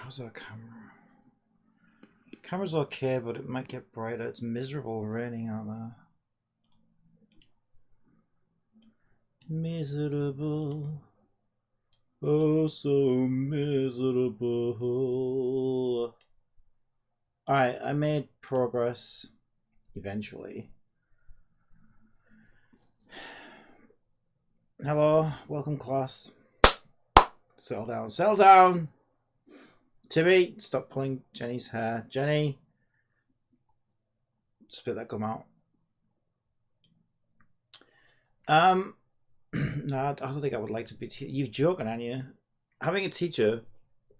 How's our camera? Camera's okay, but it might get brighter. It's miserable raining out there. Miserable. Oh, so miserable. Alright, I made progress eventually. Hello, welcome class. Settle down, settle down! Timmy, stop pulling Jenny's hair. Jenny, spit that gum out. No, I don't think I would like to be. You're joking, aren't you? Having a teacher,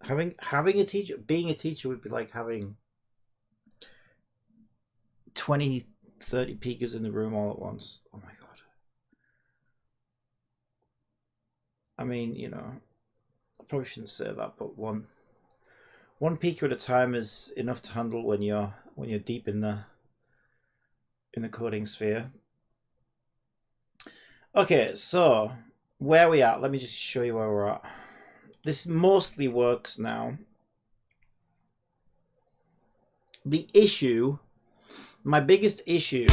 being a teacher would be like having 20, 30 peekers in the room all at once. Oh my god. I mean, you know, I probably shouldn't say that, but one peeker at a time is enough to handle when you're deep in the coding sphere. Okay, so where we at? Let me just show you where we're at. This mostly works now. The issue, my biggest issue,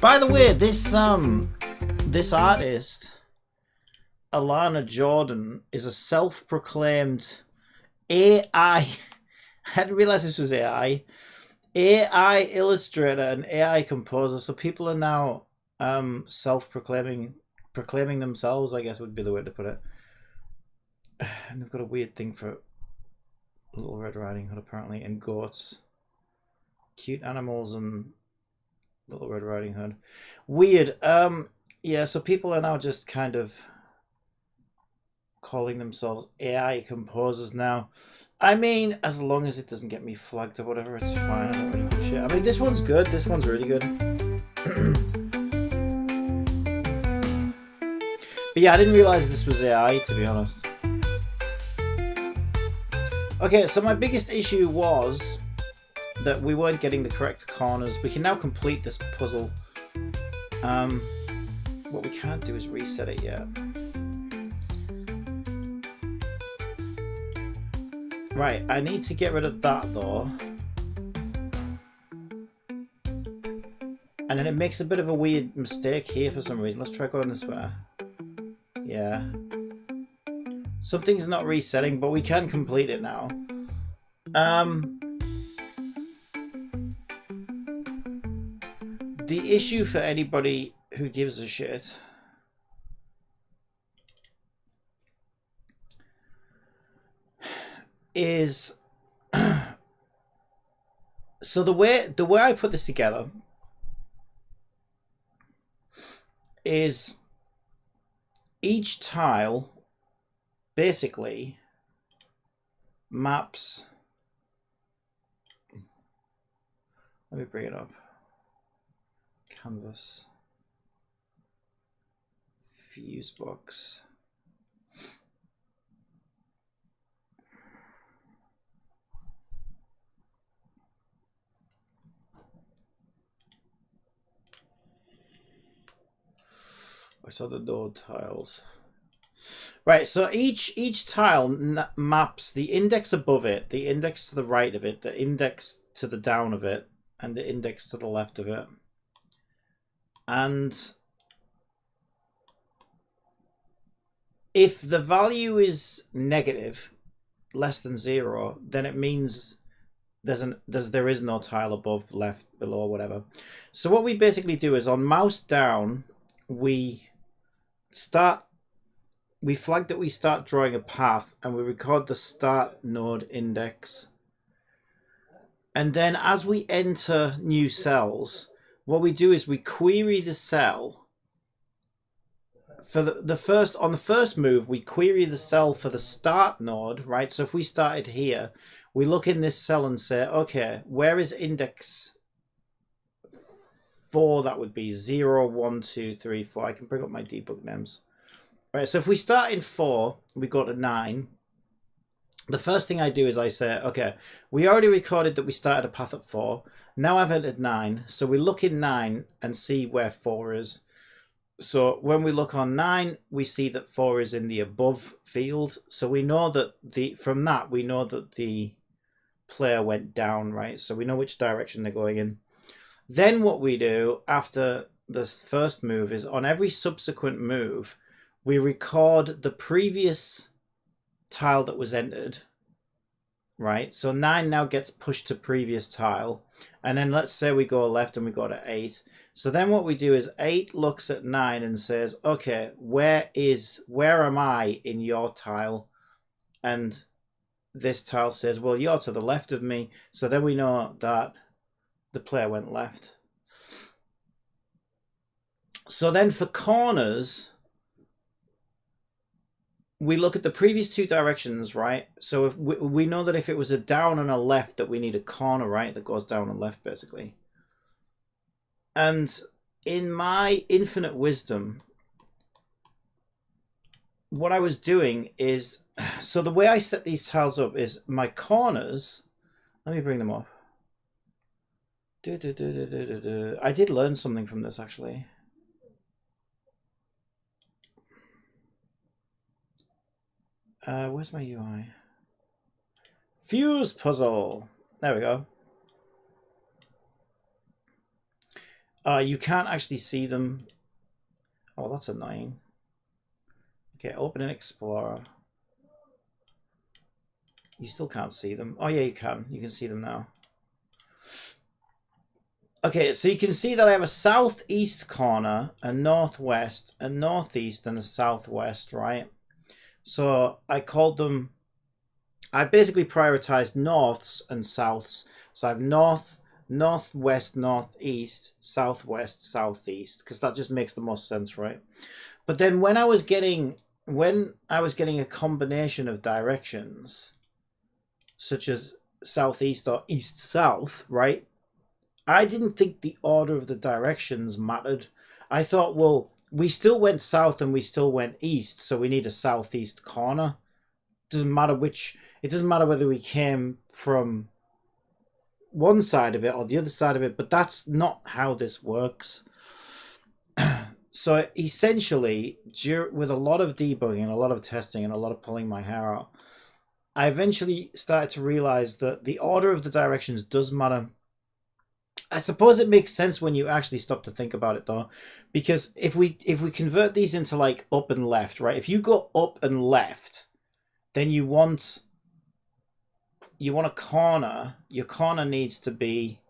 by the way, this artist, Alana Jordan, is a self-proclaimed AI. I hadn't realized this was AI illustrator and AI composer. So people are now proclaiming themselves, I guess would be the way to put it. And they've got a weird thing for Little Red Riding Hood apparently, and goats, cute animals, and Little Red Riding Hood. Weird. Yeah, so people are now just kind of calling themselves AI composers now. I mean, as long as it doesn't get me flagged or whatever, it's fine. I don't really give a shit. I mean, this one's good. This one's really good. But yeah, I didn't realize this was AI, to be honest. Okay, so my biggest issue was that we weren't getting the correct corners. We can now complete this puzzle. What we can't do is reset it yet. Right, I need to get rid of that though. And then it makes a bit of a weird mistake here for some reason. Let's try going this way. Yeah. Something's not resetting, but we can complete it now. The issue for anybody who gives a shit is so the way I put this together is each tile basically maps. Let me bring it up. Canvas, fuse box. I saw the node tiles. Right, so each tile maps the index above it, the index to the right of it, the index to the down of it, and the index to the left of it. And if the value is negative, less than 0, then it means there is no tile above, left, below, whatever. So what we basically do is on mouse down, we flag that we start drawing a path, and we record the start node index. And then as we enter new cells, what we do is we query the cell for the first move. We query the cell for the start node, right? So if we started here, we look in this cell and say, okay, where is index 4? That would be 0, 1, 2, 3, 4. I can bring up my debug names. Right, so if we start in 4, we go to 9. the first thing I do is I say, okay, we already recorded that we started a path at 4. Now I've entered 9. So we look in 9 and see where 4 is. So when we look on 9, we see that 4 is in the above field. So we know that from that, we know that the player went down, right? So we know which direction they're going in. Then what we do after this first move is on every subsequent move, we record the previous tile that was entered, right? So 9 now gets pushed to previous tile. And then let's say we go left and we go to 8. So then what we do is 8 looks at 9 and says, okay, where am I in your tile? And this tile says, well, you're to the left of me. So then we know that the player went left. So then for corners, we look at the previous 2 directions, right? So if we know that if it was a down and a left, that we need a corner, right? That goes down and left, basically. And in my infinite wisdom, what I was doing is, so the way I set these tiles up is my corners, let me bring them up. I did learn something from this, actually. Where's my UI? Fuse puzzle. There we go. You can't actually see them. Oh, that's annoying. Okay, open an Explorer. You still can't see them. Oh yeah, you can. You can see them now. Okay, so you can see that I have a southeast corner, a northwest, a northeast, and a southwest, right? So I called them, I basically prioritized norths and souths. So I have north, northwest, northeast, southwest, southeast, because that just makes the most sense, right? But then when I was getting a combination of directions, such as southeast or east-south, right? I didn't think the order of the directions mattered. I thought, well, we still went south and we still went east, so we need a southeast corner. It doesn't matter whether we came from one side of it or the other side of it, but that's not how this works. So essentially, with a lot of debugging, a lot of testing, and a lot of pulling my hair out, I eventually started to realize that the order of the directions does matter. I suppose it makes sense when you actually stop to think about it, though, because if we convert these into like up and left, right? If you go up and left, then you want a corner. Your corner needs to be,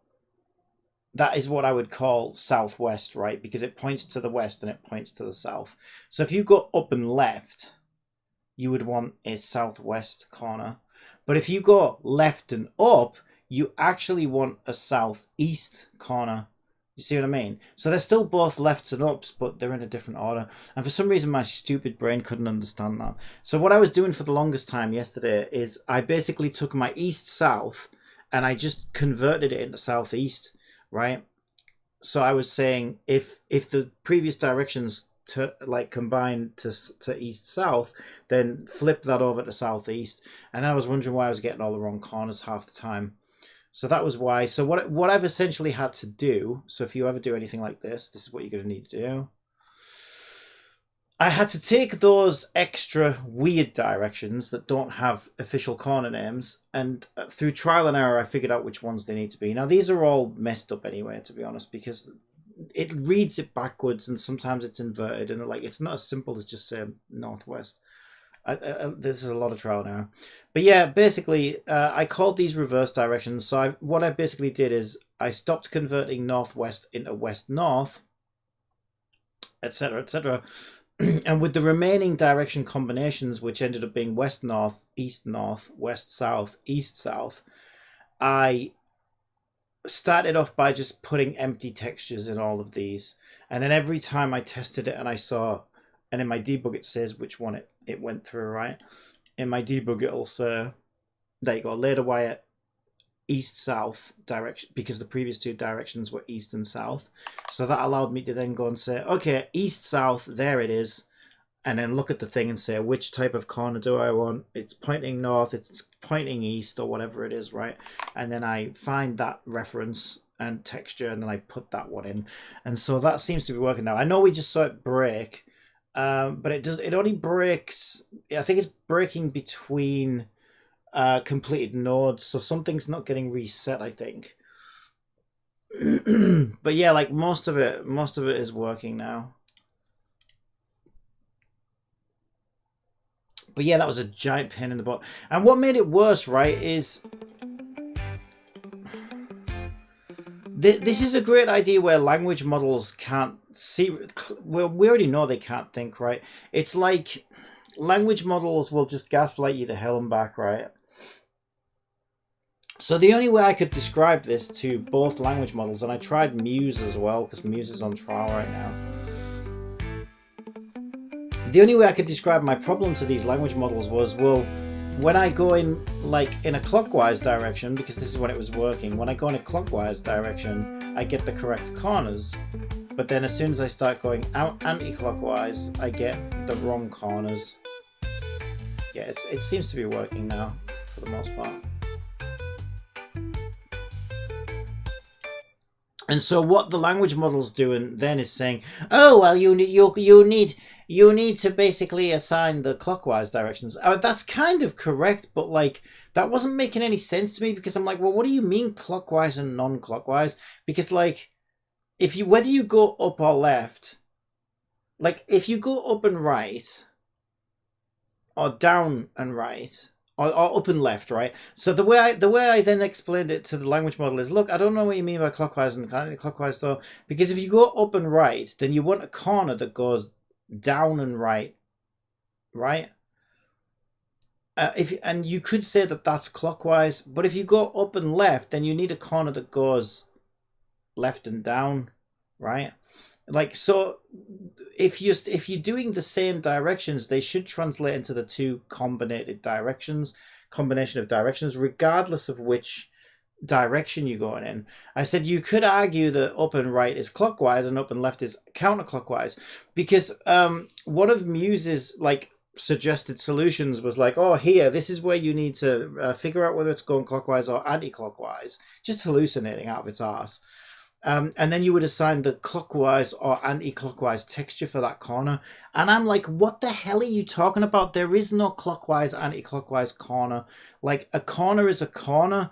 that is what I would call southwest, right? Because it points to the west and it points to the south. So if you go up and left, you would want a southwest corner. But if you go left and up, you actually want a southeast corner. You see what I mean? So they're still both lefts and ups, but they're in a different order. And for some reason, my stupid brain couldn't understand that. So what I was doing for the longest time yesterday is I basically took my east-south and I just converted it into southeast, right? So I was saying if the previous directions to like combine to east-south, then flip that over to southeast. And I was wondering why I was getting all the wrong corners half the time. So that was why. So what I've essentially had to do, so if you ever do anything like this, this is what you're going to need to do. I had to take those extra weird directions that don't have official corner names, and through trial and error, I figured out which ones they need to be. Now, these are all messed up anyway, to be honest, because it reads it backwards, and sometimes it's inverted, and like it's not as simple as just saying northwest. This is a lot of trial and error. But yeah, basically, I called these reverse directions. So what I basically did is I stopped converting northwest into west-north, etc., etc. And with the remaining direction combinations, which ended up being west-north, east-north, west-south, east-south, I started off by just putting empty textures in all of these. And then every time I tested it and I saw, and in my debug it says which one it went through, right? In my debug it'll say, there you go, ladder wire east-south direction, because the previous 2 directions were east and south. So that allowed me to then go and say, okay, east-south, there it is. and then look at the thing and say, which type of corner do I want? It's pointing north, it's pointing east, or whatever it is, right? And then I find that reference and texture, and then I put that one in. And so that seems to be working now. I know we just saw it break, but it only breaks, I think it's breaking between completed nodes, so something's not getting reset, I think. But yeah, like most of it is working now. But yeah, that was a giant pain in the butt. And what made it worse, right, is this is a great idea where language models can't see. Well, we already know they can't think, right? It's like language models will just gaslight you to hell and back, right? So the only way I could describe this to both language models, and I tried Muse as well, because Muse is on trial right now. The only way I could describe my problem to these language models was, well, when I go in a clockwise direction, because this is when it was working, when I go in a clockwise direction, I get the correct corners. But then as soon as I start going out anti-clockwise, I get the wrong corners. Yeah, it seems to be working now, for the most part. And so what the language model's doing then is saying, oh, well, you need to basically assign the clockwise directions. That's kind of correct, but like that wasn't making any sense to me, because I'm like, well, what do you mean clockwise and non-clockwise? Because like whether you go up or left, like if you go up and right or down and right, or up and left, right? So the way I then explained it to the language model is, look, I don't know what you mean by clockwise and anti-clockwise though, because if you go up and right, then you want a corner that goes down and right, right? And you could say that that's clockwise, but if you go up and left, then you need a corner that goes left and down, right? Like, so if you're doing the same directions, they should translate into the two combination of directions, regardless of which direction you're going in. I said you could argue that up and right is clockwise and up and left is counterclockwise, because one of Muse's like suggested solutions was like, oh, here, this is where you need to figure out whether it's going clockwise or anti-clockwise, just hallucinating out of its arse. And then you would assign the clockwise or anti-clockwise texture for that corner. And I'm like, what the hell are you talking about? There is no clockwise, anti-clockwise corner. Like, a corner is a corner.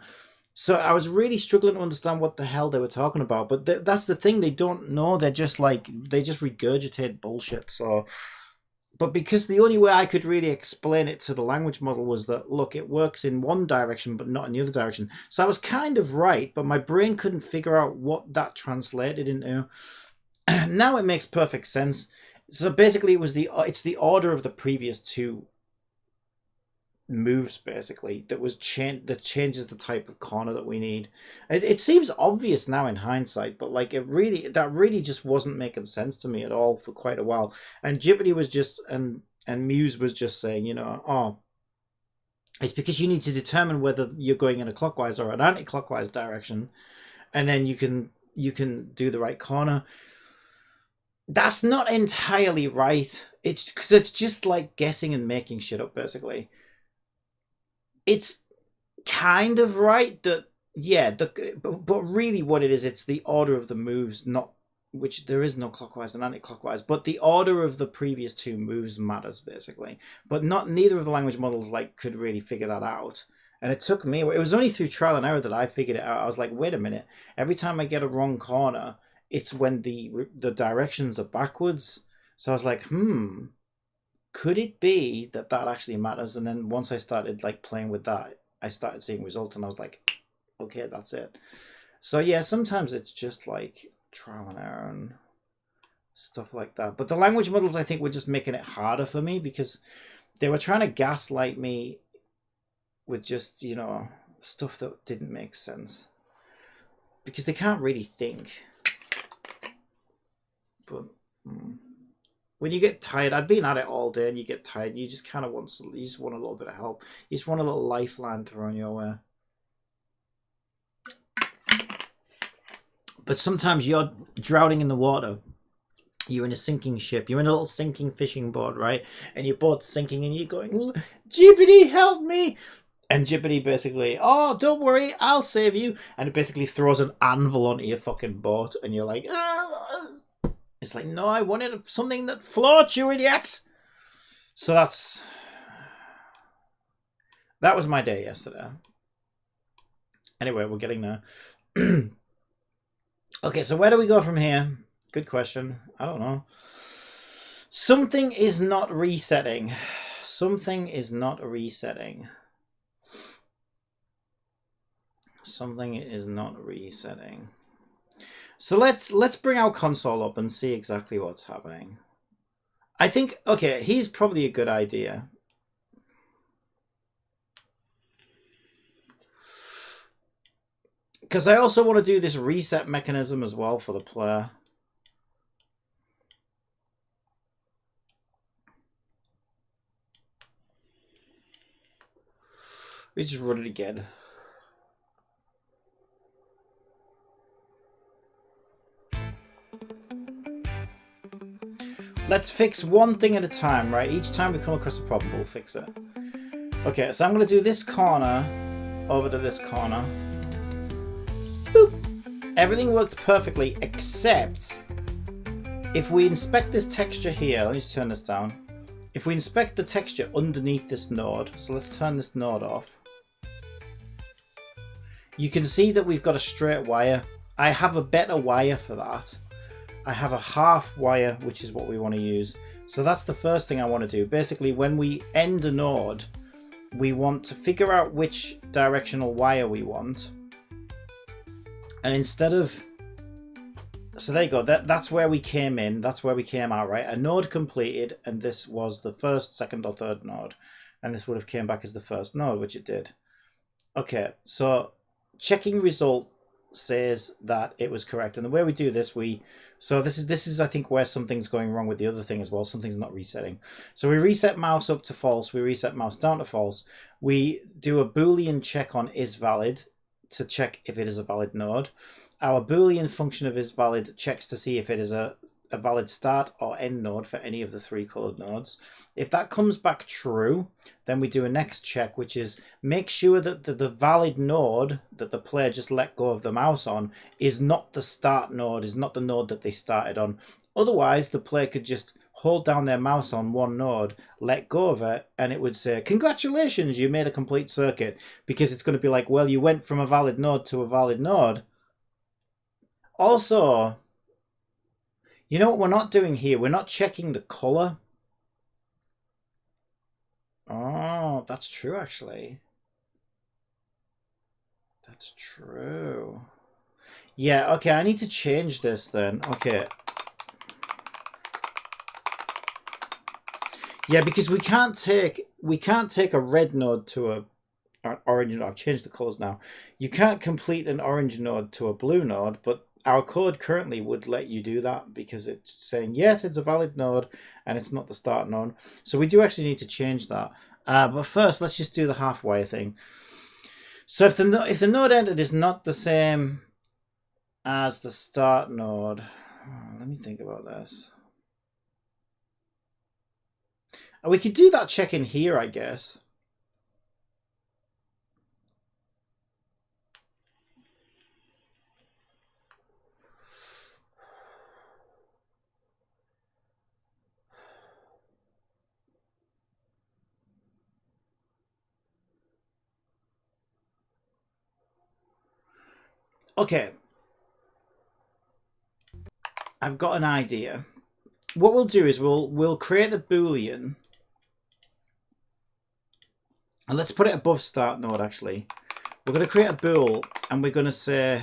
So I was really struggling to understand what the hell they were talking about. But that's the thing. They don't know. They're just like, they just regurgitate bullshit. So... But because the only way I could really explain it to the language model was that, look, it works in one direction, but not in the other direction. So I was kind of right, but my brain couldn't figure out what that translated into. Now it makes perfect sense. So basically it's the order of the previous two moves, basically, that changes the type of corner that we need. It seems obvious now in hindsight, but like that really just wasn't making sense to me at all for quite a while. And Jibbity was just and Muse was just saying, you know, oh, it's because you need to determine whether you're going in a clockwise or an anti-clockwise direction, and then you can do the right corner. That's not entirely right. It's because it's just like guessing and making shit up, basically. It's kind of right that, yeah, but really what it is, it's the order of the moves, not which there is no clockwise and anti-clockwise, but the order of the previous two moves matters, basically. But neither of the language models like could really figure that out. And it took me, it was only through trial and error that I figured it out. I was like, wait a minute, every time I get a wrong corner, it's when the directions are backwards. So I was like, could it be that actually matters? And then once I started like playing with that, I started seeing results, and I was like, okay, that's it. So yeah, sometimes it's just like trial and error and stuff like that. But the language models, I think, were just making it harder for me, because they were trying to gaslight me with just, you know, stuff that didn't make sense, because they can't really think. But when you get tired, I've been at it all day, and you get tired, you just kind of want a little bit of help. You just want a little lifeline thrown your way. But sometimes you're drowning in the water, You're in a sinking ship. You're in a little sinking fishing boat, right? And your boat's sinking and you're going, Jibbity, help me! And Jibbity basically, oh, don't worry, I'll save you. And it basically throws an anvil onto your fucking boat. And you're like, ugh. It's like, no, I wanted something that floats, you idiot! So that was my day yesterday. Anyway, we're getting there. Okay, so where do we go from here? Good question. I don't know. Something is not resetting. Something is not resetting. Something is not resetting. So let's bring our console up and see exactly what's happening. I think, okay, here's probably a good idea. Because I also want to do this reset mechanism as well for the player. We just run it again. Let's fix one thing at a time, right? Each time we come across a problem, we'll fix it. Okay, so I'm going to do this corner over to this corner. Boop. Everything worked perfectly, except if we inspect this texture here, let me just turn this down. If we inspect the texture underneath this node, so let's turn this node off. You can see that we've got a straight wire. I have a better wire for that. I have a half wire, which is what we want to use. So that's the first thing I want to do. Basically, when we end a node, we want to figure out which directional wire we want. And instead of... So there you go. That's where we came in. That's where we came out, right? A node completed, and this was the first, second, or third node. And this would have came back as the first node, which it did. Okay, so checking result says that it was correct, and the way we do this, this is I think where something's going wrong with the other thing as well. Something's not resetting. So we reset mouse up to false, we reset mouse down to false, we do a boolean check on is valid to check if it is a valid node. Our boolean function of is valid checks to see if it is a valid start or end node for any of the three colored nodes. If that comes back true, then we do a next check, which is make sure that the valid node that the player just let go of the mouse on is not the start node, is not the node that they started on. Otherwise, the player could just hold down their mouse on one node, let go of it, and it would say, congratulations, you made a complete circuit, because it's going to be like, well, you went from a valid node to a valid node. Also, you know what we're not doing here? We're not checking the color. Oh, that's true, actually. That's true. Yeah, okay, I need to change this then. Okay. Yeah, because we can't take a red node to an orange node. I've changed the colors now. You can't complete an orange node to a blue node, but our code currently would let you do that because it's saying, yes, it's a valid node and it's not the start node. So we do actually need to change that. But first, let's just do the half wire thing. So if the node entered is not the same as the start node, let me think about this. We could do that check in here, I guess. Okay. I've got an idea. What we'll do is we'll create a boolean. And let's put it above start node, actually. We're going to create a bool, and we're going to say...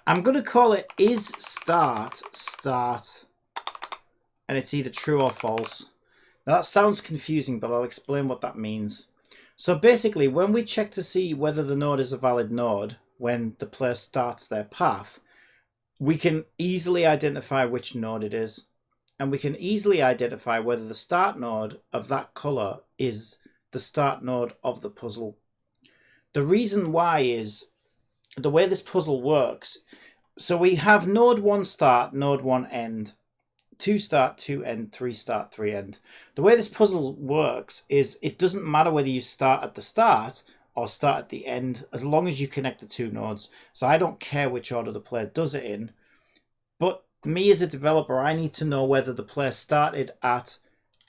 I'm going to call it is start, and it's either true or false. Now that sounds confusing, but I'll explain what that means. So basically, when we check to see whether the node is a valid node, when the player starts their path, we can easily identify which node it is. And we can easily identify whether the start node of that color is the start node of the puzzle. The reason why is the way this puzzle works. So we have node 1 start, node 1 end, 2 start, 2 end, 3 start, 3 end. The way this puzzle works is it doesn't matter whether you start at the start or start at the end, as long as you connect the two nodes. So I don't care which order the player does it in, but me as a developer, I need to know whether the player started at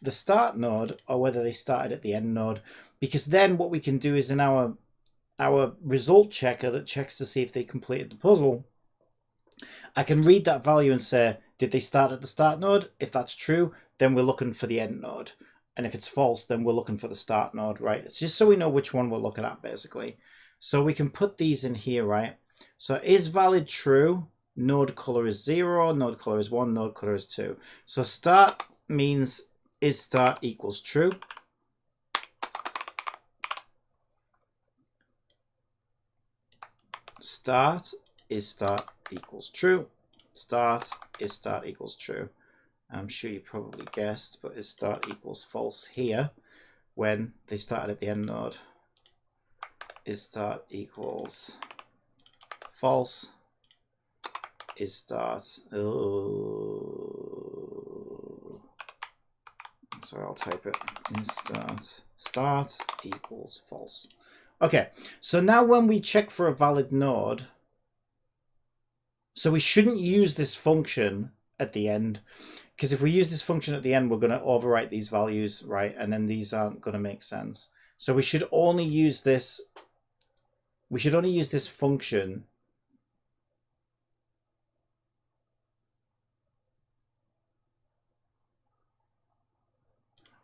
the start node or whether they started at the end node, because then what we can do is in our result checker that checks to see if they completed the puzzle, I can read that value and say, did they start at the start node? If that's true, then we're looking for the end node. And if it's false, then we're looking for the start node, right? It's just so we know which one we're looking at, basically. So we can put these in here, right? So is valid true? Node color is 0, node color is 1, node color is 2. So start means is start equals true. Start is start equals true. Start is start equals true. I'm sure you probably guessed, but is start equals false here when they started at the end node. Is start equals false. Is start. Oh. Sorry, I'll type it. Is start equals false. Okay, so now when we check for a valid node, so we shouldn't use this function at the end, because if we use this function at the end, we're going to overwrite these values, right? And then these aren't going to make sense. So we should only use this. We should only use this function.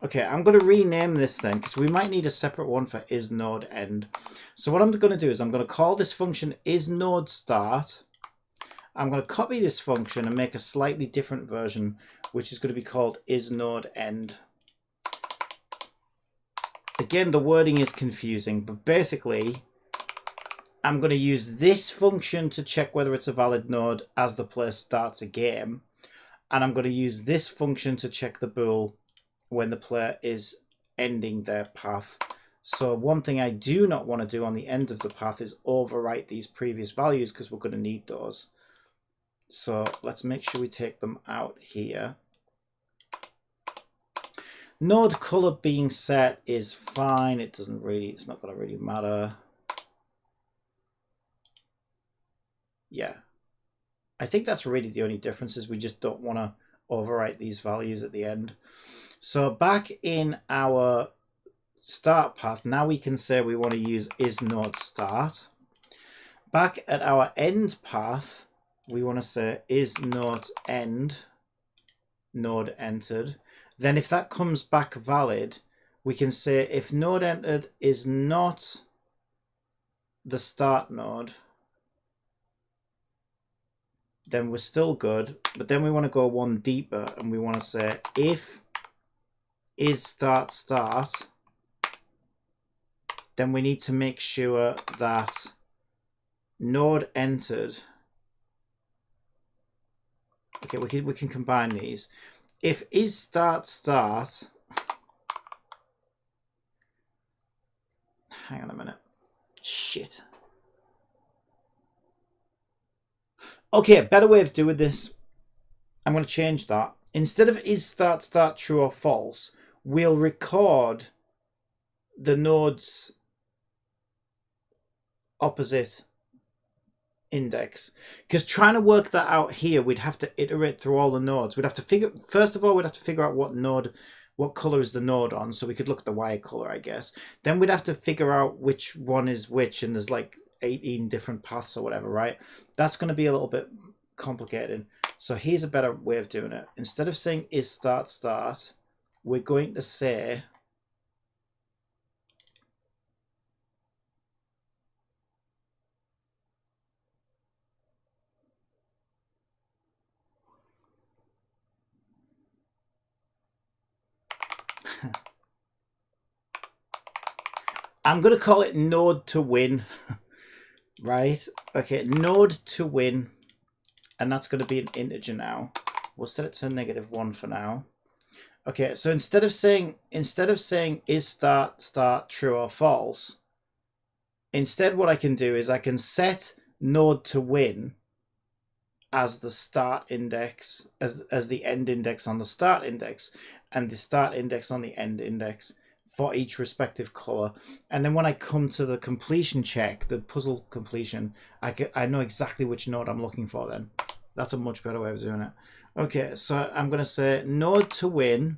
Okay, I'm going to rename this then, because we might need a separate one for isNodeEnd. So what I'm going to do is I'm going to call this function isNodeStart. I'm going to copy this function and make a slightly different version, which is going to be called isNodeEnd. Again, the wording is confusing, but basically, I'm going to use this function to check whether it's a valid node as the player starts a game. And I'm going to use this function to check the bool when the player is ending their path. So one thing I do not want to do on the end of the path is overwrite these previous values, because we're going to need those. So let's make sure we take them out here. Node color being set is fine. It's not going to really matter. Yeah. I think that's really the only difference, is we just don't want to overwrite these values at the end. So back in our start path, now we can say we want to use isNodeStart. Back at our end path, we want to say isNodeEnd, node entered. Then if that comes back valid, we can say if node entered is not the start node, then we're still good. But then we want to go one deeper, and we want to say if isStartStart, then we need to make sure that node entered. Okay, we can combine these. If isStartStart, hang on a minute. Shit. Okay, better way of doing this. I'm going to change that. Instead of isStartStart true or false, we'll record the node's opposite index, because trying to work that out here, we'd have to iterate through all the nodes. We'd have to figure, first of all, we'd have to figure out what color is the node on, so we could look at the Y color, I guess. Then we'd have to figure out which one is which, and there's like 18 different paths or whatever, right? That's going to be a little bit complicated. So here's a better way of doing it. Instead of saying isStartStart, we're going to say I'm going to call it node to win. Right? Okay, node to win. And that's going to be an integer now. We'll set it to -1 for now. Okay, so instead of saying isStartStart true or false, instead what I can do is I can set node to win as the start index, as the end index on the start index, and the start index on the end index for each respective color. And then when I come to the completion check, the puzzle completion, I know exactly which node I'm looking for then. That's a much better way of doing it. Okay, so I'm going to say node to win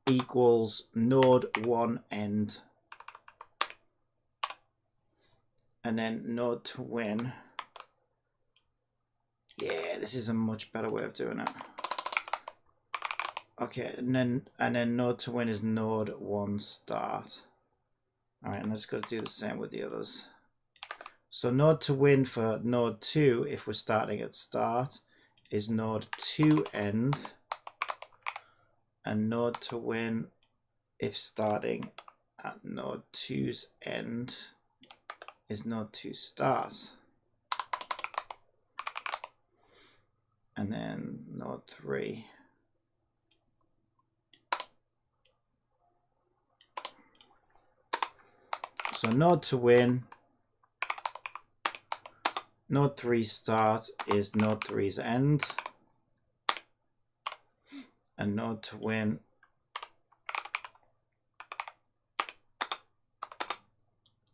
equals node 1 end. And then node to win. Yeah, this is a much better way of doing it. Okay, and then node to win is node 1 start. All right, and I just got to do the same with the others. So node to win for node 2, if we're starting at start, is node 2 end. And node to win, if starting at node 2's end, is node 2 start. And then node 3. So node to win, node 3 start is node 3's end. And node to win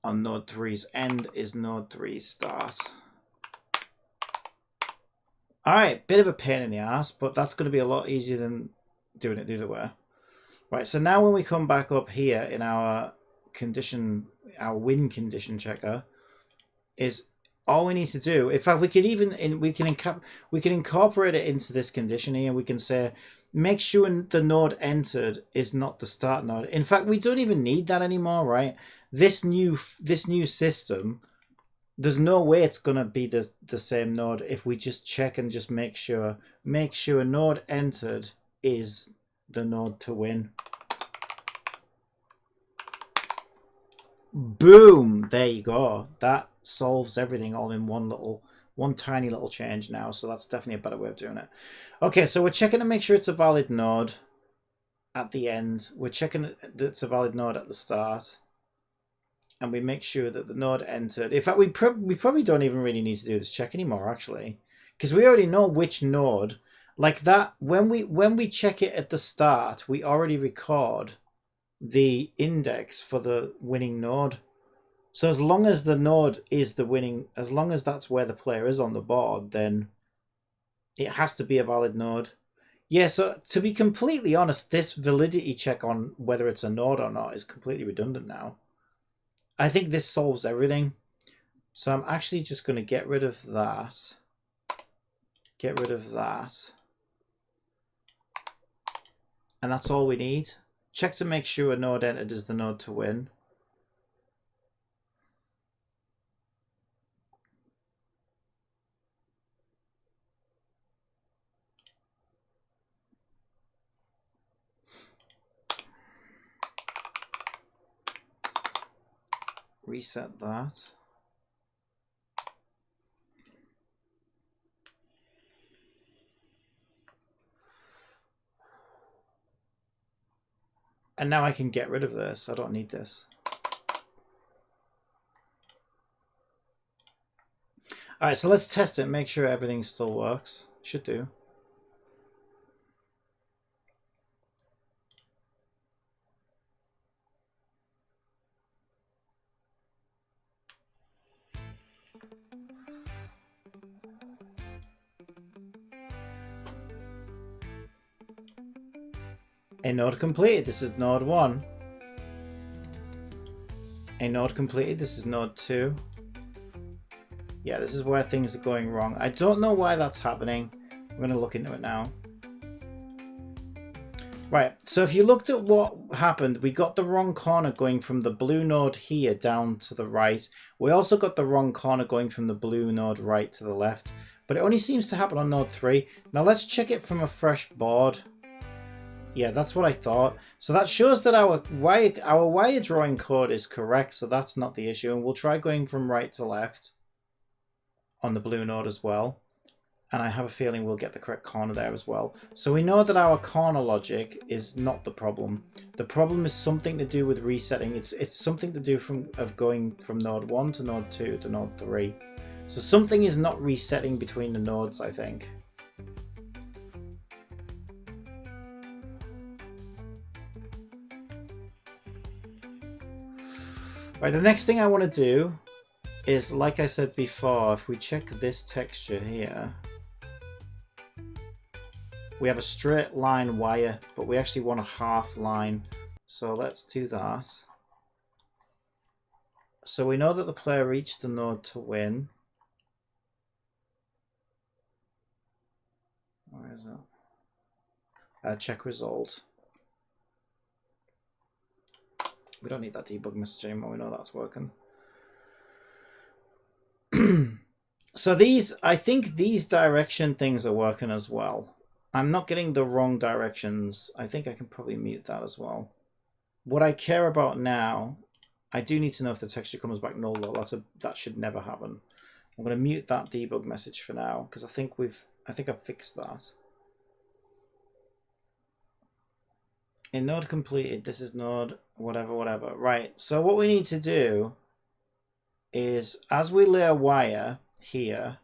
on node 3's end is node 3 start. All right, bit of a pain in the ass, but that's going to be a lot easier than doing it the other way. Right, so now when we come back up here in our condition, our win condition checker, is all we need to do. In fact, we could even we can incorporate it into this condition here. We can say, make sure the node entered is not the start node. In fact, we don't even need that anymore, right? This new system, there's no way it's gonna be the same node if we just check and just make sure node entered is the node to win. Boom! There you go. That solves everything all in one tiny little change now. So that's definitely a better way of doing it. Okay, so we're checking to make sure it's a valid node at the end. We're checking that it's a valid node at the start. And we make sure that the node entered. In fact, we probably don't even really need to do this check anymore, actually. Because we already know which node. Like that, when we check it at the start, we already record the index for the winning node. So as long as the node is the winning, as long as that's where the player is on the board, then it has to be a valid node. Yeah, so to be completely honest, this validity check on whether it's a node or not is completely redundant now. I think this solves everything. So I'm actually just going to get rid of that. Get rid of that. And that's all we need. Check to make sure a node entered is the node to win. Reset that. And now I can get rid of this. I don't need this. All right, so let's test it. Make sure everything still works. Should do. A node completed. This is node 1. A node completed. This is node 2. Yeah, this is where things are going wrong. I don't know why that's happening. I'm going to look into it now. Right, so if you looked at what happened, we got the wrong corner going from the blue node here down to the right. We also got the wrong corner going from the blue node right to the left. But it only seems to happen on node 3. Now let's check it from a fresh board. Yeah, that's what I thought. So that shows that our wire drawing code is correct, so that's not the issue. And we'll try going from right to left on the blue node as well. And I have a feeling we'll get the correct corner there as well. So we know that our corner logic is not the problem. The problem is something to do with resetting. It's something to do of going from node 1 to node 2 to node 3. So something is not resetting between the nodes, I think. Right, the next thing I want to do is, like I said before, if we check this texture here, we have a straight line wire, but we actually want a half line. So let's do that. So we know that the player reached the node to win. Where is it? Check result. We don't need that debug message anymore. We know that's working. So I think these direction things are working as well. I'm not getting the wrong directions. I think I can probably mute that as well. What I care about now, I do need to know if the texture comes back null though. That should never happen. I'm going to mute that debug message for now because I think I've fixed that. In node completed, this is node whatever. Right, so what we need to do is, as we lay a wire here,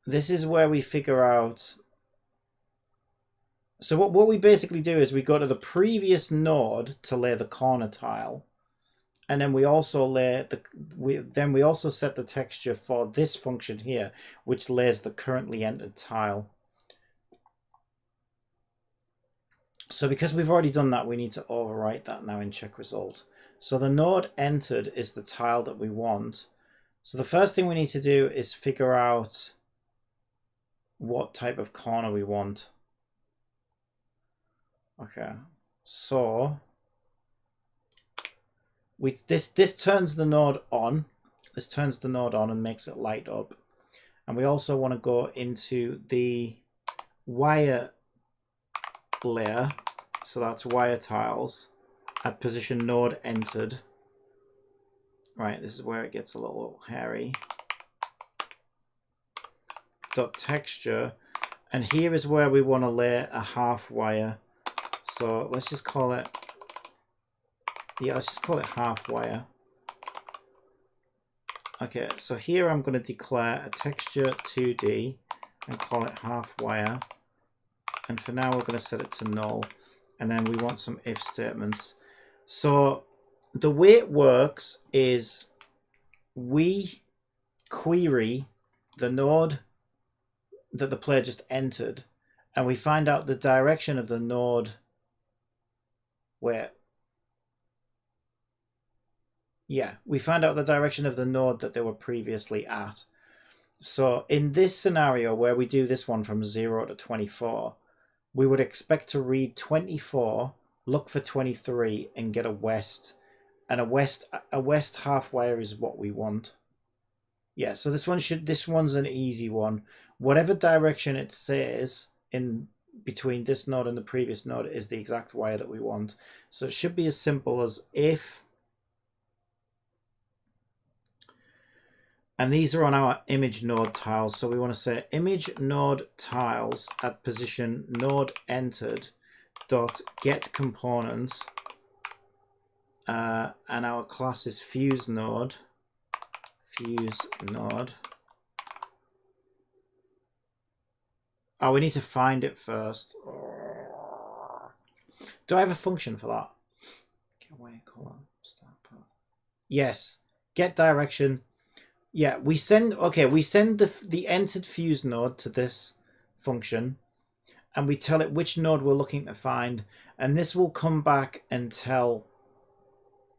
this is where we figure out. So what we basically do is we go to the previous node to lay the corner tile, and then we also we also set the texture for this function here, which lays the currently entered tile. So because we've already done that, we need to overwrite that now in check result. So the node entered is the tile that we want. So the first thing we need to do is figure out what type of corner we want. Okay, so this turns the node on. This turns the node on and makes it light up. And we also want to go into the wire layer, so that's wire tiles at position node entered. Right, this is where it gets a little hairy. Dot texture, and here is where we want to lay a half wire. So let's just call it, let's just call it half wire. Okay, so here I'm going to declare a texture 2D and call it half wire. And for now, we're going to set it to null. And then we want some if statements. So the way it works is we query the node that the player just entered, and we find out the direction of the node we find out the direction of the node that they were previously at. So in this scenario where we do this one from 0 to 24, we would expect to read 24, look for 23, and get a west. And a west half wire is what we want. Yeah, so this one's an easy one. Whatever direction it says in between this node and the previous node is the exact wire that we want. So it should be as simple as if, and these are on our image node tiles. So we want to say image node tiles at position node entered dot get components, and our class is fuse node. Oh, we need to find it first. Do I have a function for that? Get away, color, start. Yes, get direction. Yeah, we send the entered fuse node to this function, and we tell it which node we're looking to find, and this will come back and tell.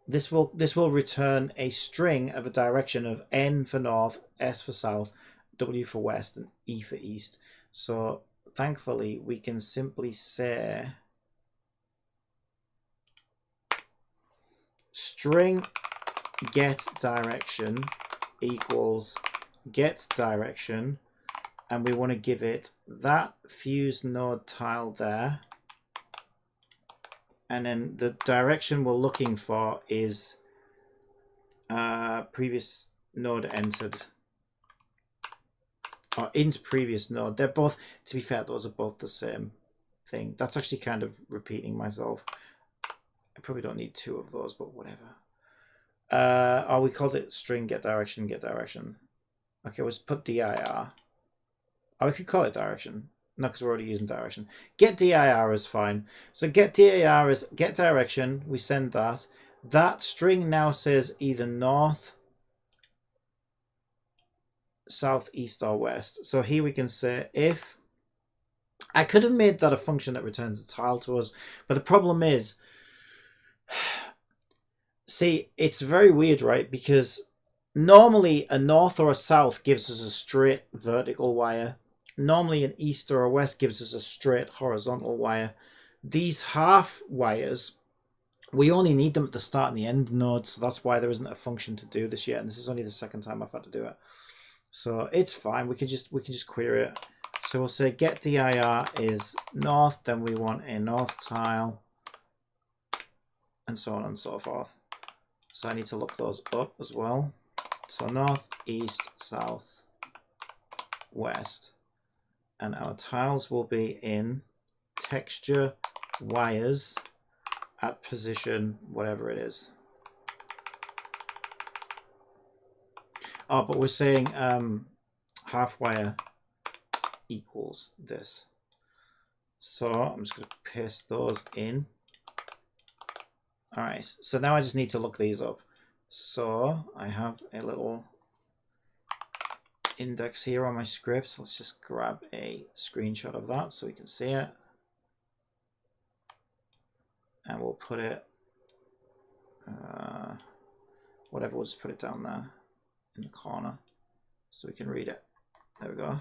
This will return a string of a direction of N for north, S for south, W for west, and E for east. So thankfully we can simply say string get direction equals get direction, and we want to give it that fuse node tile there. And then the direction we're looking for is previous node entered. or int previous node. They're both, to be fair, those are both the same thing. That's actually kind of repeating myself. I probably don't need two of those, but whatever. Oh, we called it string get direction, get direction. Okay, let's put dir. Oh, we could call it direction. No, because we're already using direction. Get dir is fine. So get dir is get direction. We send that. That string now says either north, south, east, or west. So here we can say if. I could have made that a function that returns a tile to us, but the problem is, see, it's very weird, right? Because normally a north or a south gives us a straight vertical wire. Normally an east or a west gives us a straight horizontal wire. These half wires, we only need them at the start and the end nodes, so that's why there isn't a function to do this yet. And this is only the second time I've had to do it, so it's fine. We can just query it. So we'll say get dir is north, then we want a north tile, and so on and so forth. So I need to look those up as well. So north, east, south, west. And our tiles will be in texture wires at position, whatever it is. Oh, but we're saying half wire equals this. So I'm just going to paste those in. All right, so now I just need to look these up. So I have a little index here on my script. Let's just grab a screenshot of that so we can see it. And we'll put it, whatever, we'll just put it down there in the corner so we can read it. There we go.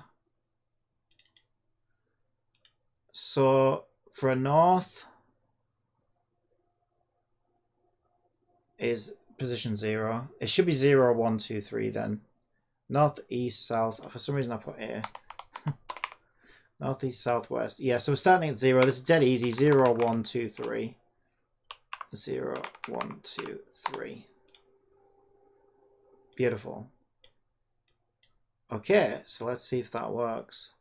So for a north is position 0. It should be 0, 1, 2, 3 then. North, east, south. For some reason I put A. North, east, southwest. Yeah, so we're starting at 0. This is dead easy. 0, 1, 2, 3. 0, 1, 2, 3. Beautiful. Okay, so let's see if that works.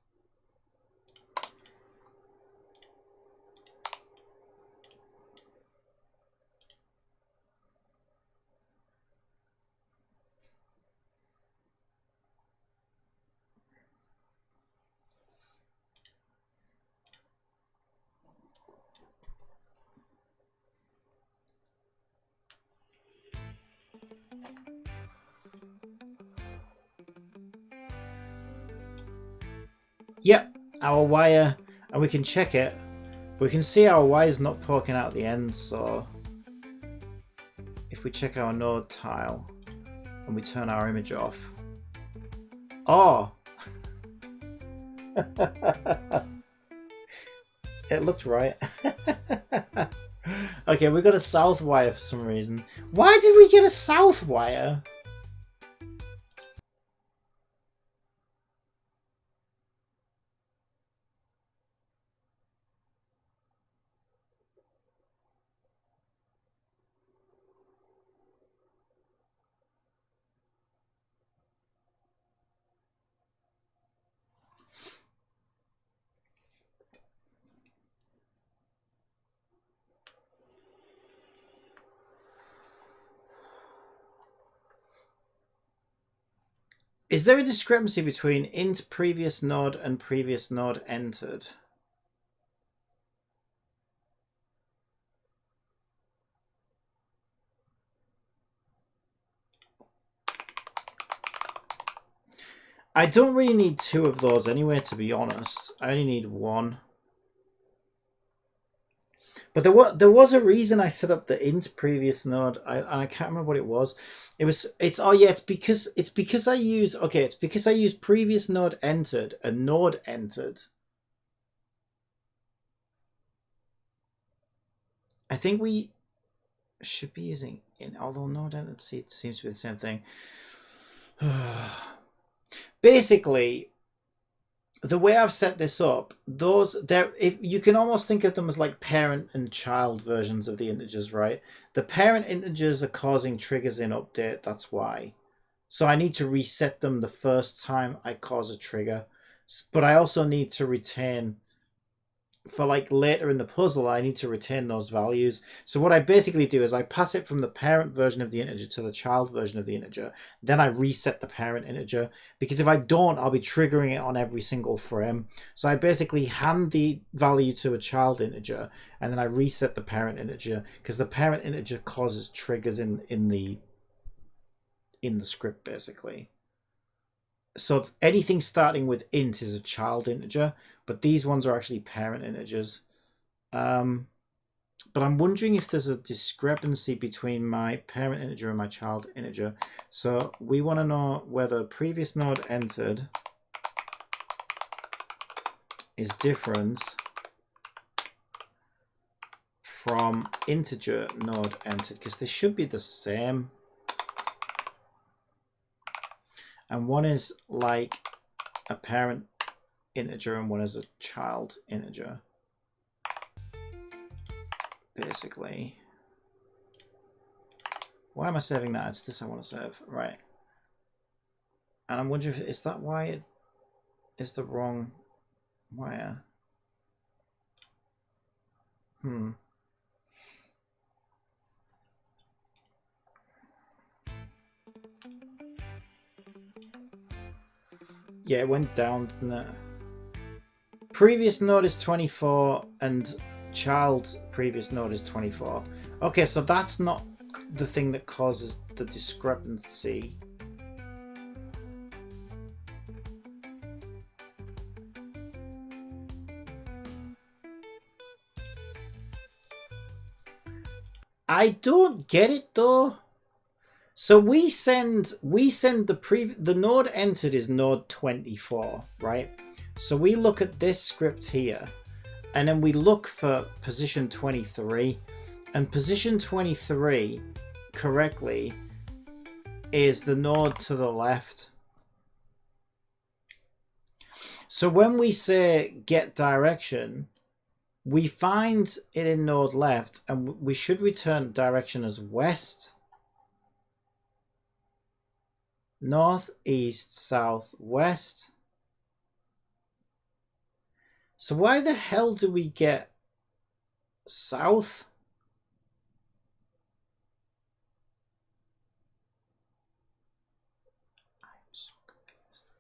Yep, our wire, and we can check it. We can see our wire's not poking out the end, so if we check our node tile and we turn our image off. Oh! It looked right. Okay, we got a south wire for some reason. Why did we get a south wire? Is there a discrepancy between int previous node and previous node entered? I don't really need two of those anyway, to be honest. I only need one. But there was a reason I set up the int previous node. I can't remember what it was. It's because I use previous node entered and node entered. I think we should be using in, although node entered seems to be the same thing. Basically, the way I've set this up, if you can almost think of them as like parent and child versions of the integers, right? The parent integers are causing triggers in update, that's why. So I need to reset them the first time I cause a trigger. But I also need to retain, for like later in the puzzle, I need to retain those values. So what I basically do is I pass it from the parent version of the integer to the child version of the integer. Then I reset the parent integer, because if I don't, I'll be triggering it on every single frame. So I basically hand the value to a child integer, and then I reset the parent integer, because the parent integer causes triggers in the script, basically. So anything starting with int is a child integer, but these ones are actually parent integers. But I'm wondering if there's a discrepancy between my parent integer and my child integer. So we want to know whether previous node entered is different from integer node entered, because they should be the same. And one is like a parent integer and one is a child integer, basically. Why am I saving that? It's this I want to save, right? And I'm wondering if is that why it is the wrong wire? Yeah, it went down, didn't it? Previous node is 24 and child previous node is 24. Okay, so that's not the thing that causes the discrepancy. I don't get it though. So we send the node entered is node 24, right? So we look at this script here, and then we look for position 23, and position 23 correctly is the node to the left. So when we say get direction, we find it in node left, and we should return direction as west, north, east, south, west. So why the hell do we get south? I'm so confused.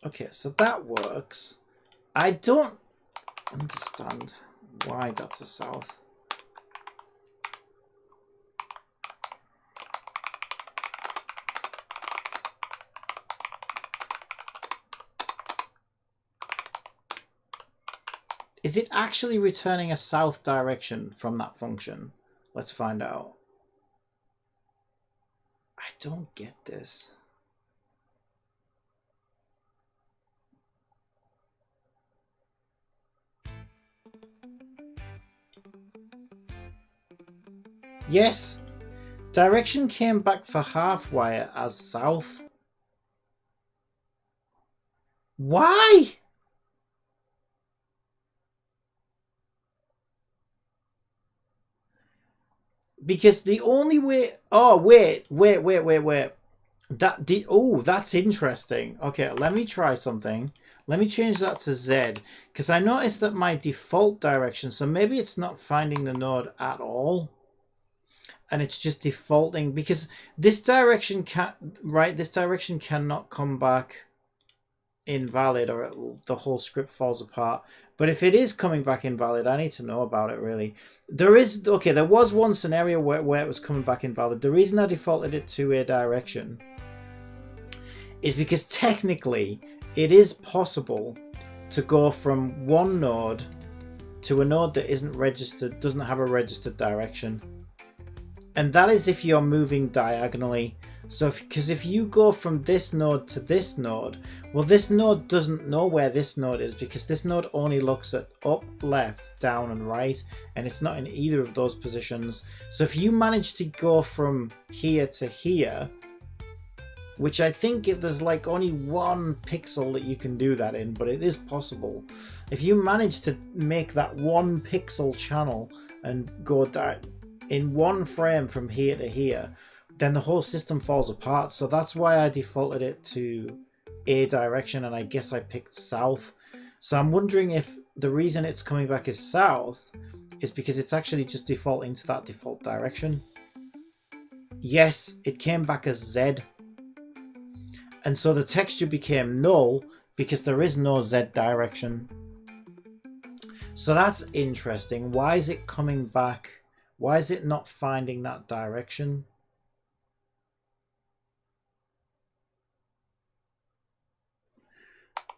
Okay, so that works. I don't understand why that's a south. Is it actually returning a south direction from that function? Let's find out. I don't get this. Yes, direction came back for half wire as south. Why? Because the only way... Oh, wait. That's interesting. Okay, let me try something. Let me change that to Z. Because I noticed that my default direction... So maybe it's not finding the node at all. And it's just defaulting. Because this direction can't... Right, this direction cannot come back invalid, or the whole script falls apart. But if it is coming back invalid, I need to know about it, really. There was one scenario where it was coming back invalid. The reason I defaulted it to a direction is because technically it is possible to go from one node to a node that isn't registered, doesn't have a registered direction. And that is if you're moving diagonally. So because if you go from this node to this node, well, this node doesn't know where this node is, because this node only looks at up, left, down, and right, and it's not in either of those positions. So if you manage to go from here to here, which I think there's like only one pixel that you can do that in, but it is possible. If you manage to make that one pixel channel and go in one frame from here to here, then the whole system falls apart. So that's why I defaulted it to a direction, and I guess I picked south. So I'm wondering if the reason it's coming back as south is because it's actually just defaulting to that default direction. Yes, it came back as Z. And so the texture became null because there is no Z direction. So that's interesting. Why is it coming back? Why is it not finding that direction?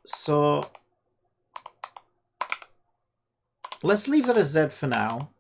So let's leave that as Z for now.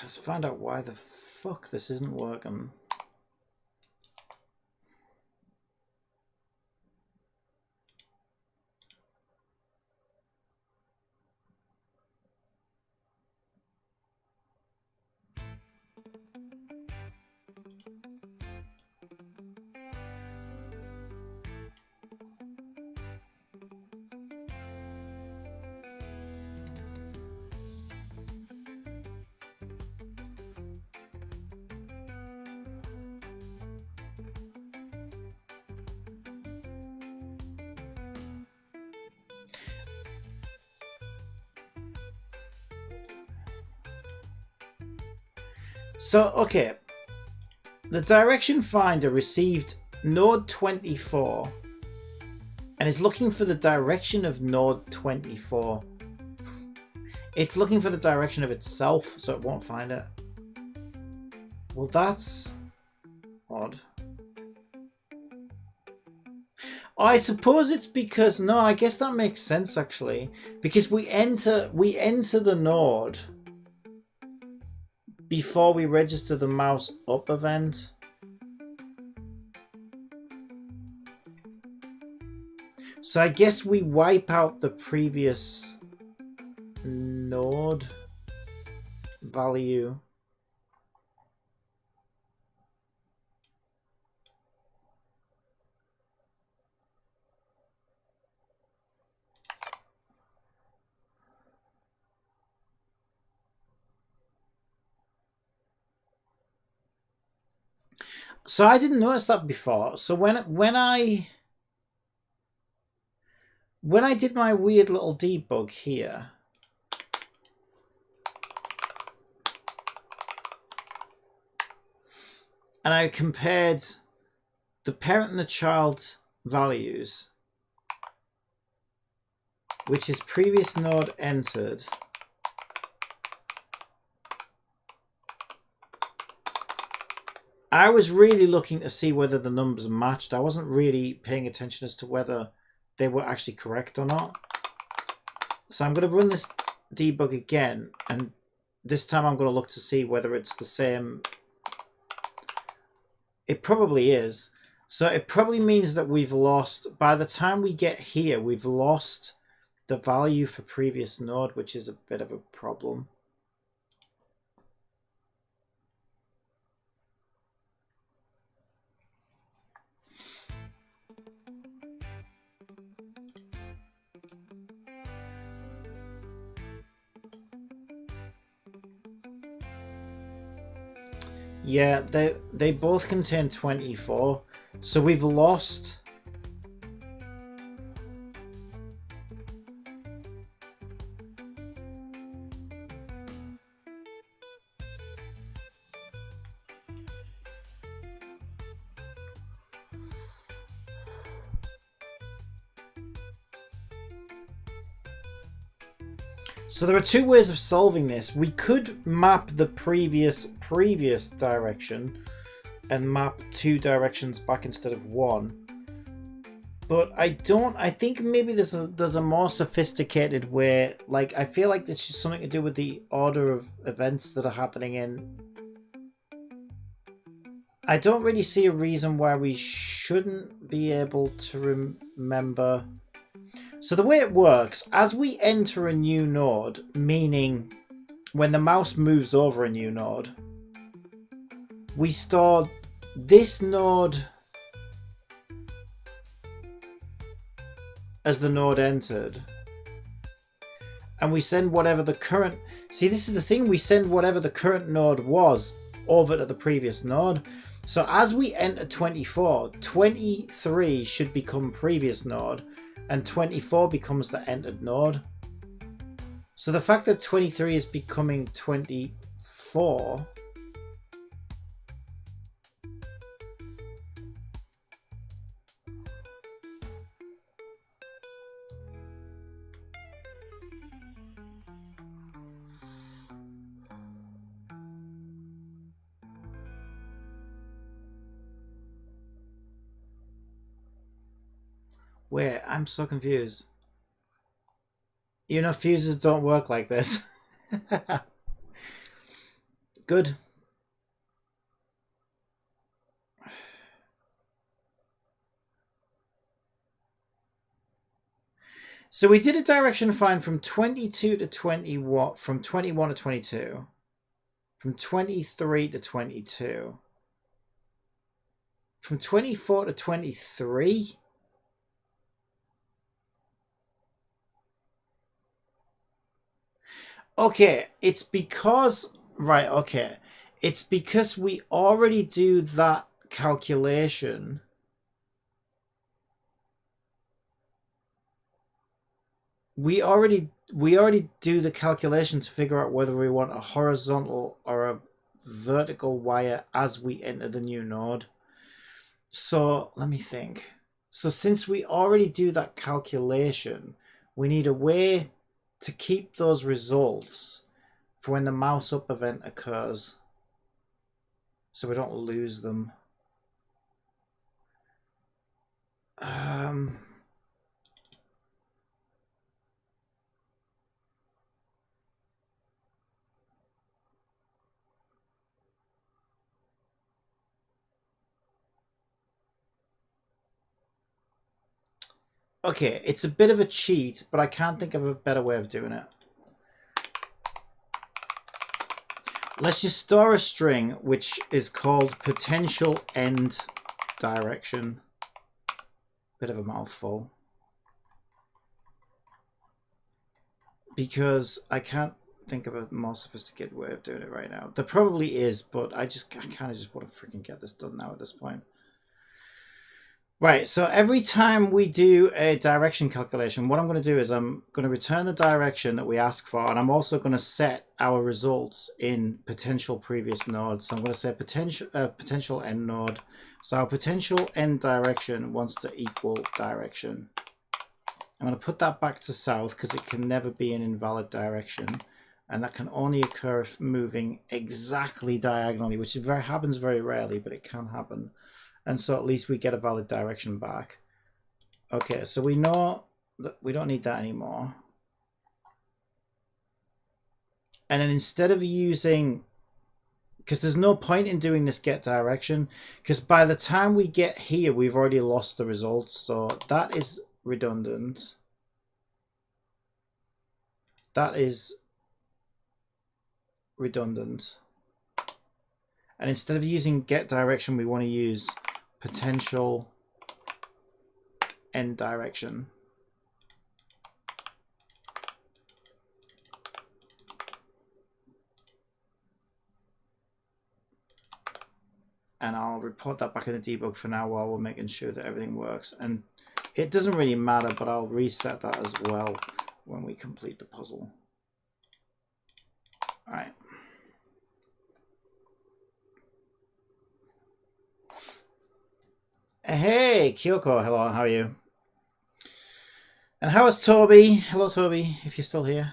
Let's find out why the fuck this isn't working. So, okay, the direction finder received node 24 and is looking for the direction of node 24. It's looking for the direction of itself, so it won't find it. Well, that's odd. I suppose it's because, no, I guess that makes sense actually, because we enter the node before we register the mouse up event. So I guess we wipe out the previous node value. So I didn't notice that before. So when I did my weird little debug here, and I compared the parent and the child values, which is previous node entered, I was really looking to see whether the numbers matched. I wasn't really paying attention as to whether they were actually correct or not. So I'm going to run this debug again, and this time I'm going to look to see whether it's the same. It probably is. So it probably means that we've lost, by the time we get here, we've lost the value for previous node, which is a bit of a problem. Yeah, they both contain 24, so we've lost. So there are two ways of solving this. We could map the previous direction, and map 2 directions back instead of 1. But I think maybe there's a more sophisticated way. Like, I feel like this is something to do with the order of events that are happening in. I don't really see a reason why we shouldn't be able to remember. So the way it works, as we enter a new node, meaning when the mouse moves over a new node, we store this node as the node entered, and we send whatever the current, see, this is the thing, we send whatever the current node was over to the previous node. So as we enter 24, 23 should become previous node, and 24 becomes the entered node. So the fact that 23 is becoming 24, wait, I'm so confused. You know, fuses don't work like this. Good. So we did a direction find from 22 to 20 what? From 21 to 22. From 23 to 22. From 24 to 23? Okay, it's because... Right, okay. It's because we already do that calculation. We already do the calculation to figure out whether we want a horizontal or a vertical wire as we enter the new node. So let me think. So since we already do that calculation, we need a way to keep those results for when the mouse up event occurs, so we don't lose them. Okay, it's a bit of a cheat, but I can't think of a better way of doing it. Let's just store a string which is called potential end direction. Bit of a mouthful. Because I can't think of a more sophisticated way of doing it right now. There probably is, but I kind of just want to freaking get this done now at this point. Right, so every time we do a direction calculation, what I'm going to do is I'm going to return the direction that we ask for, and I'm also going to set our results in potential previous nodes. So I'm going to say potential end node. So our potential end direction wants to equal direction. I'm going to put that back to south because it can never be an invalid direction, and that can only occur if moving exactly diagonally, which happens very rarely, but it can happen. And so at least we get a valid direction back. Okay, so we know that we don't need that anymore. And then instead of using, because there's no point in doing this get direction, because by the time we get here, we've already lost the results. So that is redundant. That is redundant. And instead of using get direction, we want to use potential end direction. And I'll report that back in the debug for now while we're making sure that everything works. And it doesn't really matter, but I'll reset that as well when we complete the puzzle. All right. Hey, Kyoko, hello, how are you? And how is Toby? Hello, Toby, if you're still here.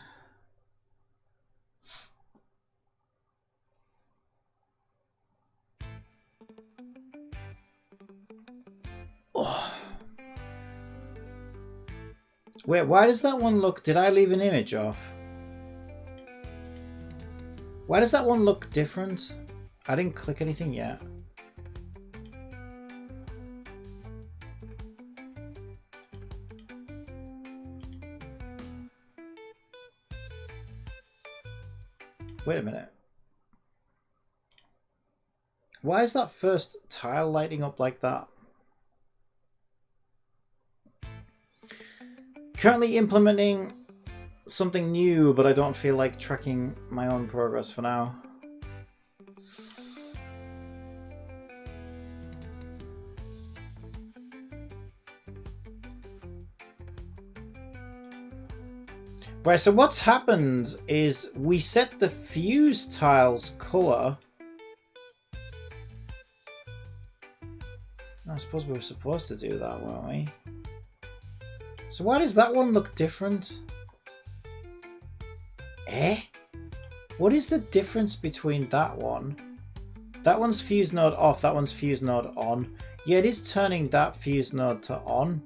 Wait, why does that one look... Did I leave an image off? Why does that one look different? I didn't click anything yet. Wait a minute. Why is that first tile lighting up like that? Currently implementing something new, but I don't feel like tracking my own progress for now. Right, so what's happened is we set the fuse tiles color. I suppose we were supposed to do that, weren't we? So why does that one look different? Eh? What is the difference between that one? That one's fuse node off, that one's fuse node on. Yeah, it is turning that fuse node to on.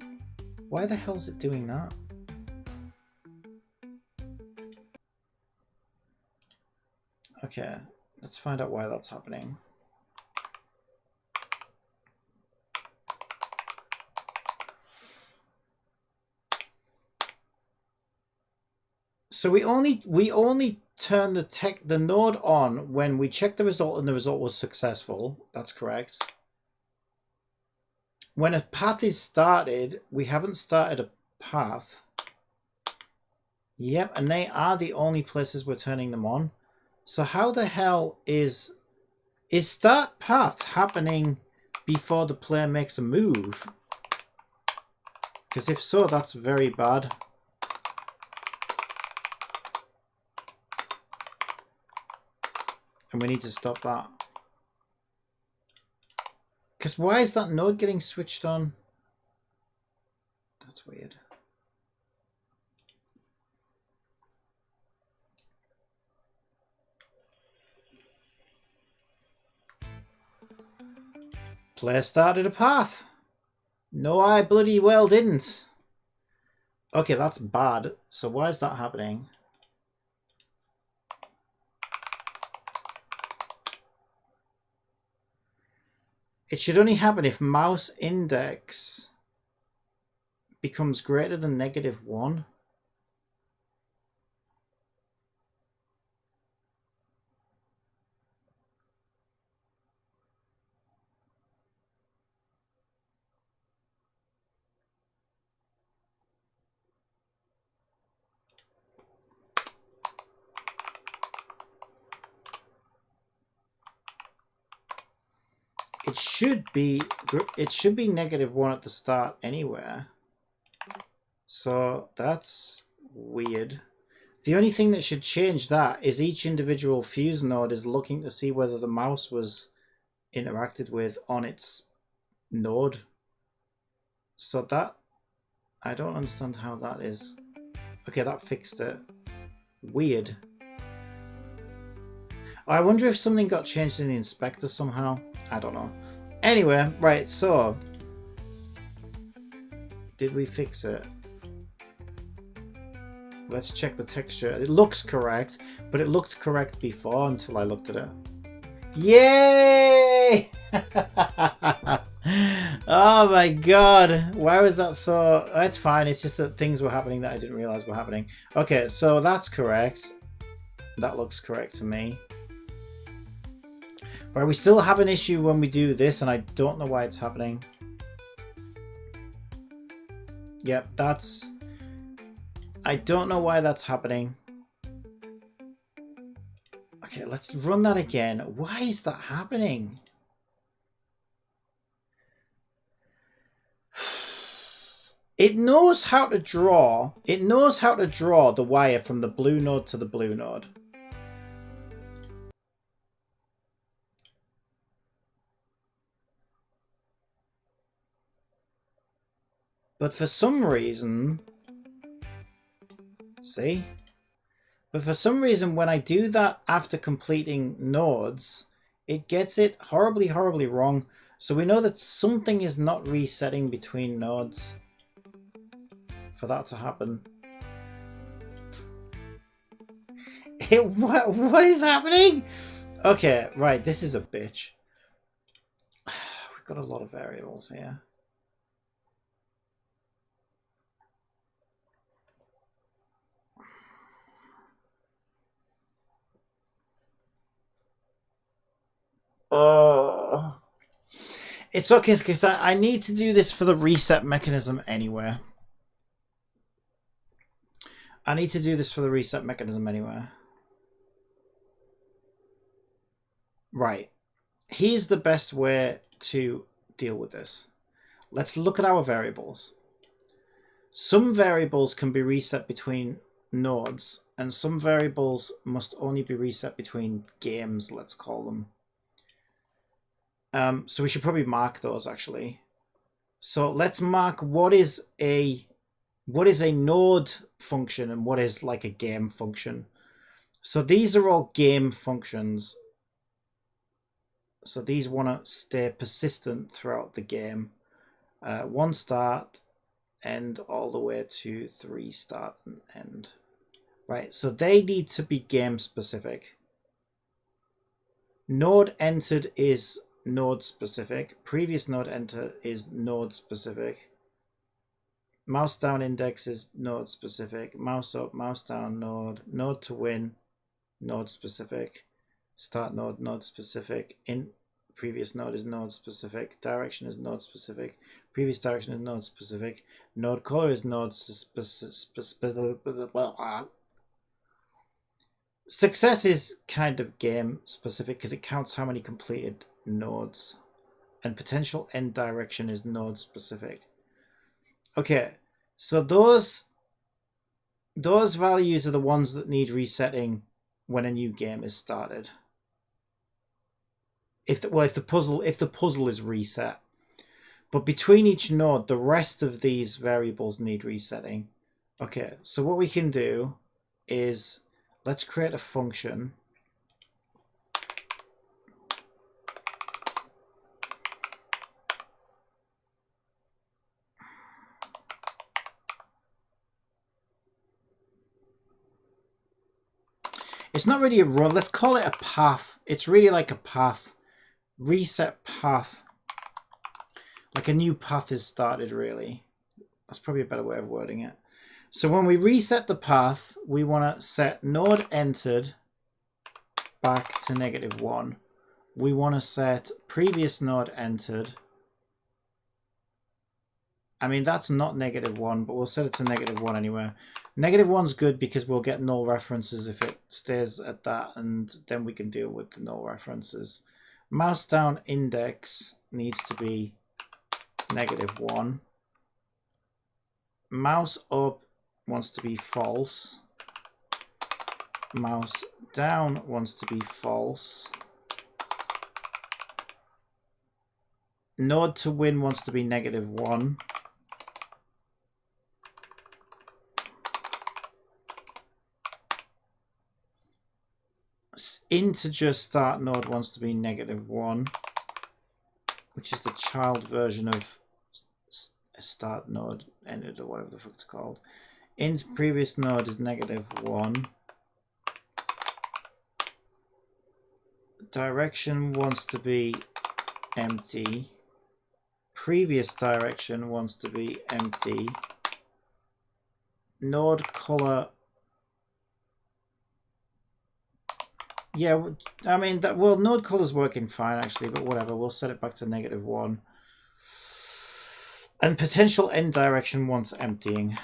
Why the hell is it doing that? Okay, let's find out why that's happening. So we only turn the node on when we check the result and the result was successful. That's correct. When a path is started, we haven't started a path. Yep, and they are the only places we're turning them on. So how the hell is start path happening before the player makes a move? Because if so, that's very bad. And we need to stop that. Because why is that node getting switched on? That's weird. Player started a path. No, I bloody well didn't. Okay, that's bad. So why is that happening? It should only happen if mouse index becomes greater than -1. It should be -1 at the start anywhere. So that's weird. The only thing that should change that is each individual fuse node is looking to see whether the mouse was interacted with on its node. So that, I don't understand how that is. Okay, that fixed it. Weird. I wonder if something got changed in the inspector somehow. I don't know. Anyway, right, so did we fix it? Let's check the texture. It looks correct, but it looked correct before until I looked at it. Yay! Oh my god. Why was that so... It's fine. It's just that things were happening that I didn't realize were happening. Okay, so that's correct. That looks correct to me. Right, we still have an issue when we do this, and I don't know why it's happening. Yep, that's... I don't know why that's happening. Okay, let's run that again. Why is that happening? It knows how to draw. It knows how to draw the wire from the blue node to the blue node. But for some reason... See? But for some reason, when I do that after completing nodes, it gets it horribly, horribly wrong. So we know that something is not resetting between nodes. for that to happen. What is happening? Okay, right, this is a bitch. We've got a lot of variables here. Oh, it's okay because I need to do this for the reset mechanism anyway. I need to do this for the reset mechanism anyway. Right. Here's the best way to deal with this. Let's look at our variables. Some variables can be reset between nodes, and some variables must only be reset between games, let's call them. So we should probably mark those actually. So let's mark what is a node function and what is like a game function. So these are all game functions. So these want to stay persistent throughout the game. 1 start, end, all the way to 3 start and end. Right, so they need to be game specific. Node entered is node specific. Previous node enter is node specific. Mouse down index is node specific. Mouse up, mouse down node. Node to win, node specific. Start node, node specific. In previous node is node specific. Direction is node specific. Previous direction is node specific. Node color is node specific. Success is kind of game specific because it counts how many completed nodes. And potential end direction is node specific. Okay, so those values are the ones that need resetting when a new game is started. If the puzzle is reset. But between each node, the rest of these variables need resetting. Okay, so what we can do is let's create a function. It's not really a run. Let's call it a path. It's really like a path. Reset path. Like a new path is started, really. That's probably a better way of wording it. So when we reset the path, we want to set node entered back to -1. We want to set previous node entered. I mean, that's not -1, but we'll set it to -1 anyway. -1's good because we'll get null references if it stays at that, and then we can deal with the null references. Mouse down index needs to be -1. Mouse up wants to be false. Mouse down wants to be false. Node to win wants to be -1. Integer start node wants to be -1, which is the child version of start node entered or whatever the fuck it's called. Int previous node is -1. Direction wants to be empty. Previous direction wants to be empty. Node color. Yeah, I mean, node color's working fine actually, but whatever, we'll set it back to -1. And potential end direction wants emptying.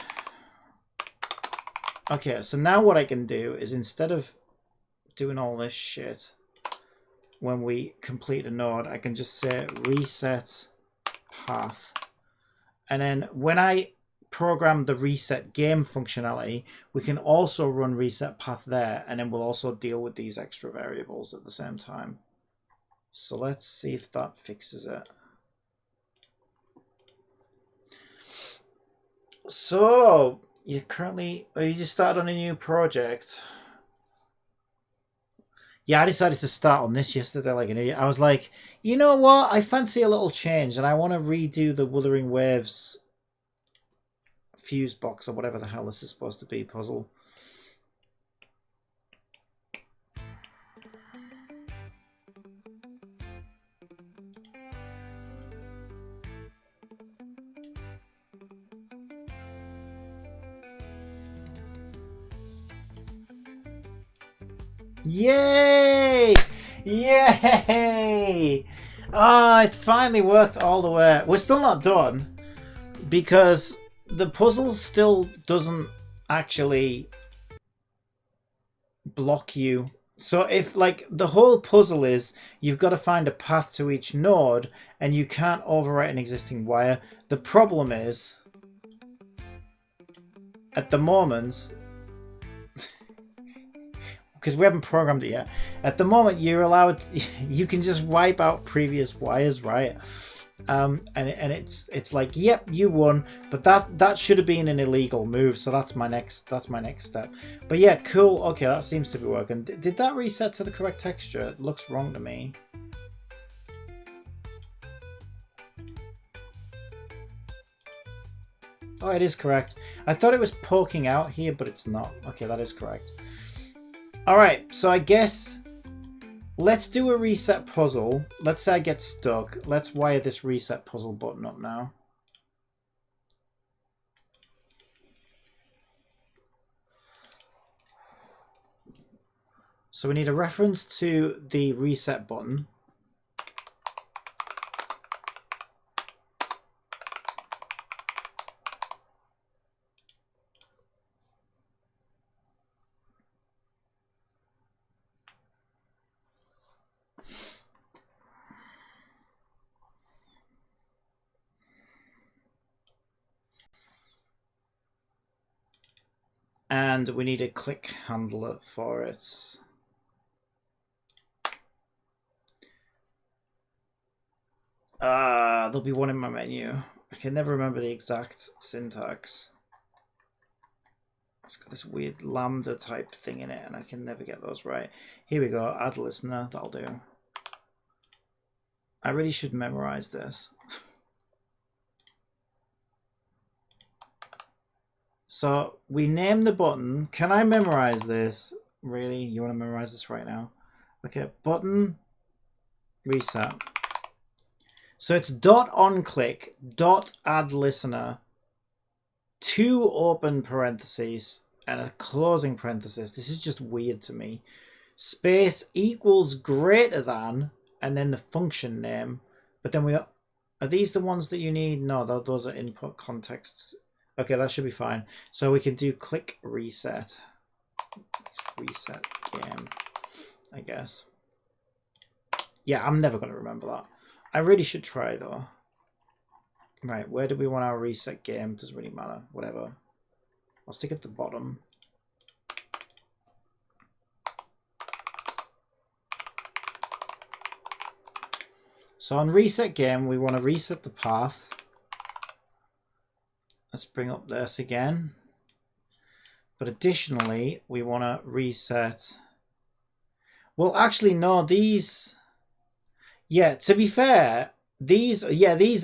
Okay, so now what I can do is instead of doing all this shit when we complete a node, I can just say reset path. And then when I program the reset game functionality, we can also run reset path there, and then we'll also deal with these extra variables at the same time. So let's see if that fixes it. So you just started on a new project. Yeah, I decided to start on this yesterday like an idiot. I was like, you know what? I fancy a little change and I want to redo the Wuthering Waves fuse box or whatever the hell this is supposed to be puzzle. Yay! Yay! Ah, it finally worked all the way. We're still not done because the puzzle still doesn't actually block you. So if, like, the whole puzzle is you've got to find a path to each node and you can't overwrite an existing wire. The problem is, at the moment, because we haven't programmed it yet, at the moment you're allowed, you can just wipe out previous wires, right? And it's like, yep, you won, but that should have been an illegal move, so that's my next step. But yeah, cool. Okay, that seems to be working. Did that reset to the correct texture? It looks wrong to me. Oh, it is correct. I thought it was poking out here, but it's not. Okay, that is correct. All right, so I guess let's do a reset puzzle. Let's say I get stuck. Let's wire this reset puzzle button up now. So we need a reference to the reset button. And we need a click handler for it. There'll be one in my menu. I can never remember the exact syntax. It's got this weird lambda type thing in it, and I can never get those right. Here we go, add listener, that'll do. I really should memorize this. So we name the button. Can I memorize this? Really? You want to memorize this right now? Okay, button reset. So it's dot on click, dot add listener, 2 open parentheses and a closing parenthesis. This is just weird to me. Space equals greater than, and then the function name. But then are these the ones that you need? No, those are input contexts. Okay, that should be fine. So we can do click reset. Let's reset game, I guess. Yeah, I'm never going to remember that. I really should try though. Right, where do we want our reset game? Doesn't really matter. Whatever. I'll stick at the bottom. So on reset game, we want to reset the path. Let's bring up this again. But additionally, we want to reset. Well, actually, no, these. Yeah, to be fair, these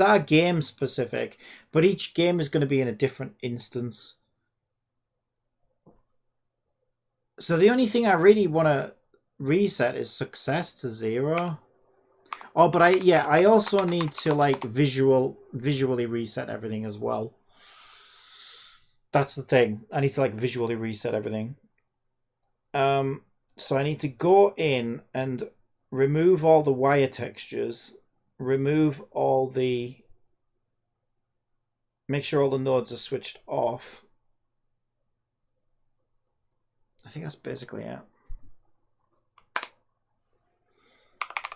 are game specific, but each game is going to be in a different instance. So the only thing I really want to reset is success to 0. Oh, but I also need to like visually reset everything as well. That's the thing. I need to like visually reset everything. So I need to go in and remove all the wire textures, remove all the, make sure all the nodes are switched off. I think that's basically it.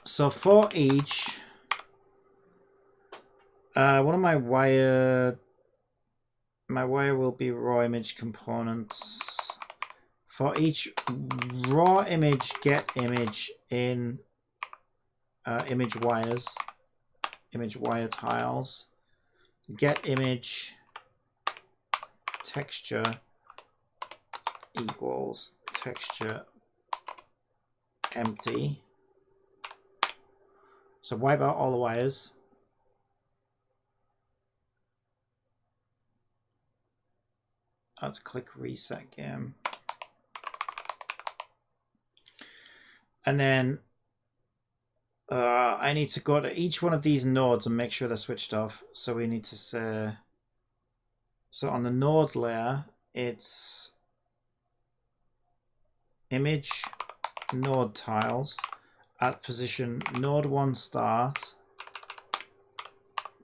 So for each, one of my wire will be raw image components. For each raw image, get image in image wires, image wire tiles, get image texture equals texture empty. So wipe out all the wires. Let's click reset game. And then I need to go to each one of these nodes and make sure they're switched off. So we need to say, so on the node layer, it's image node tiles at position node 1 start,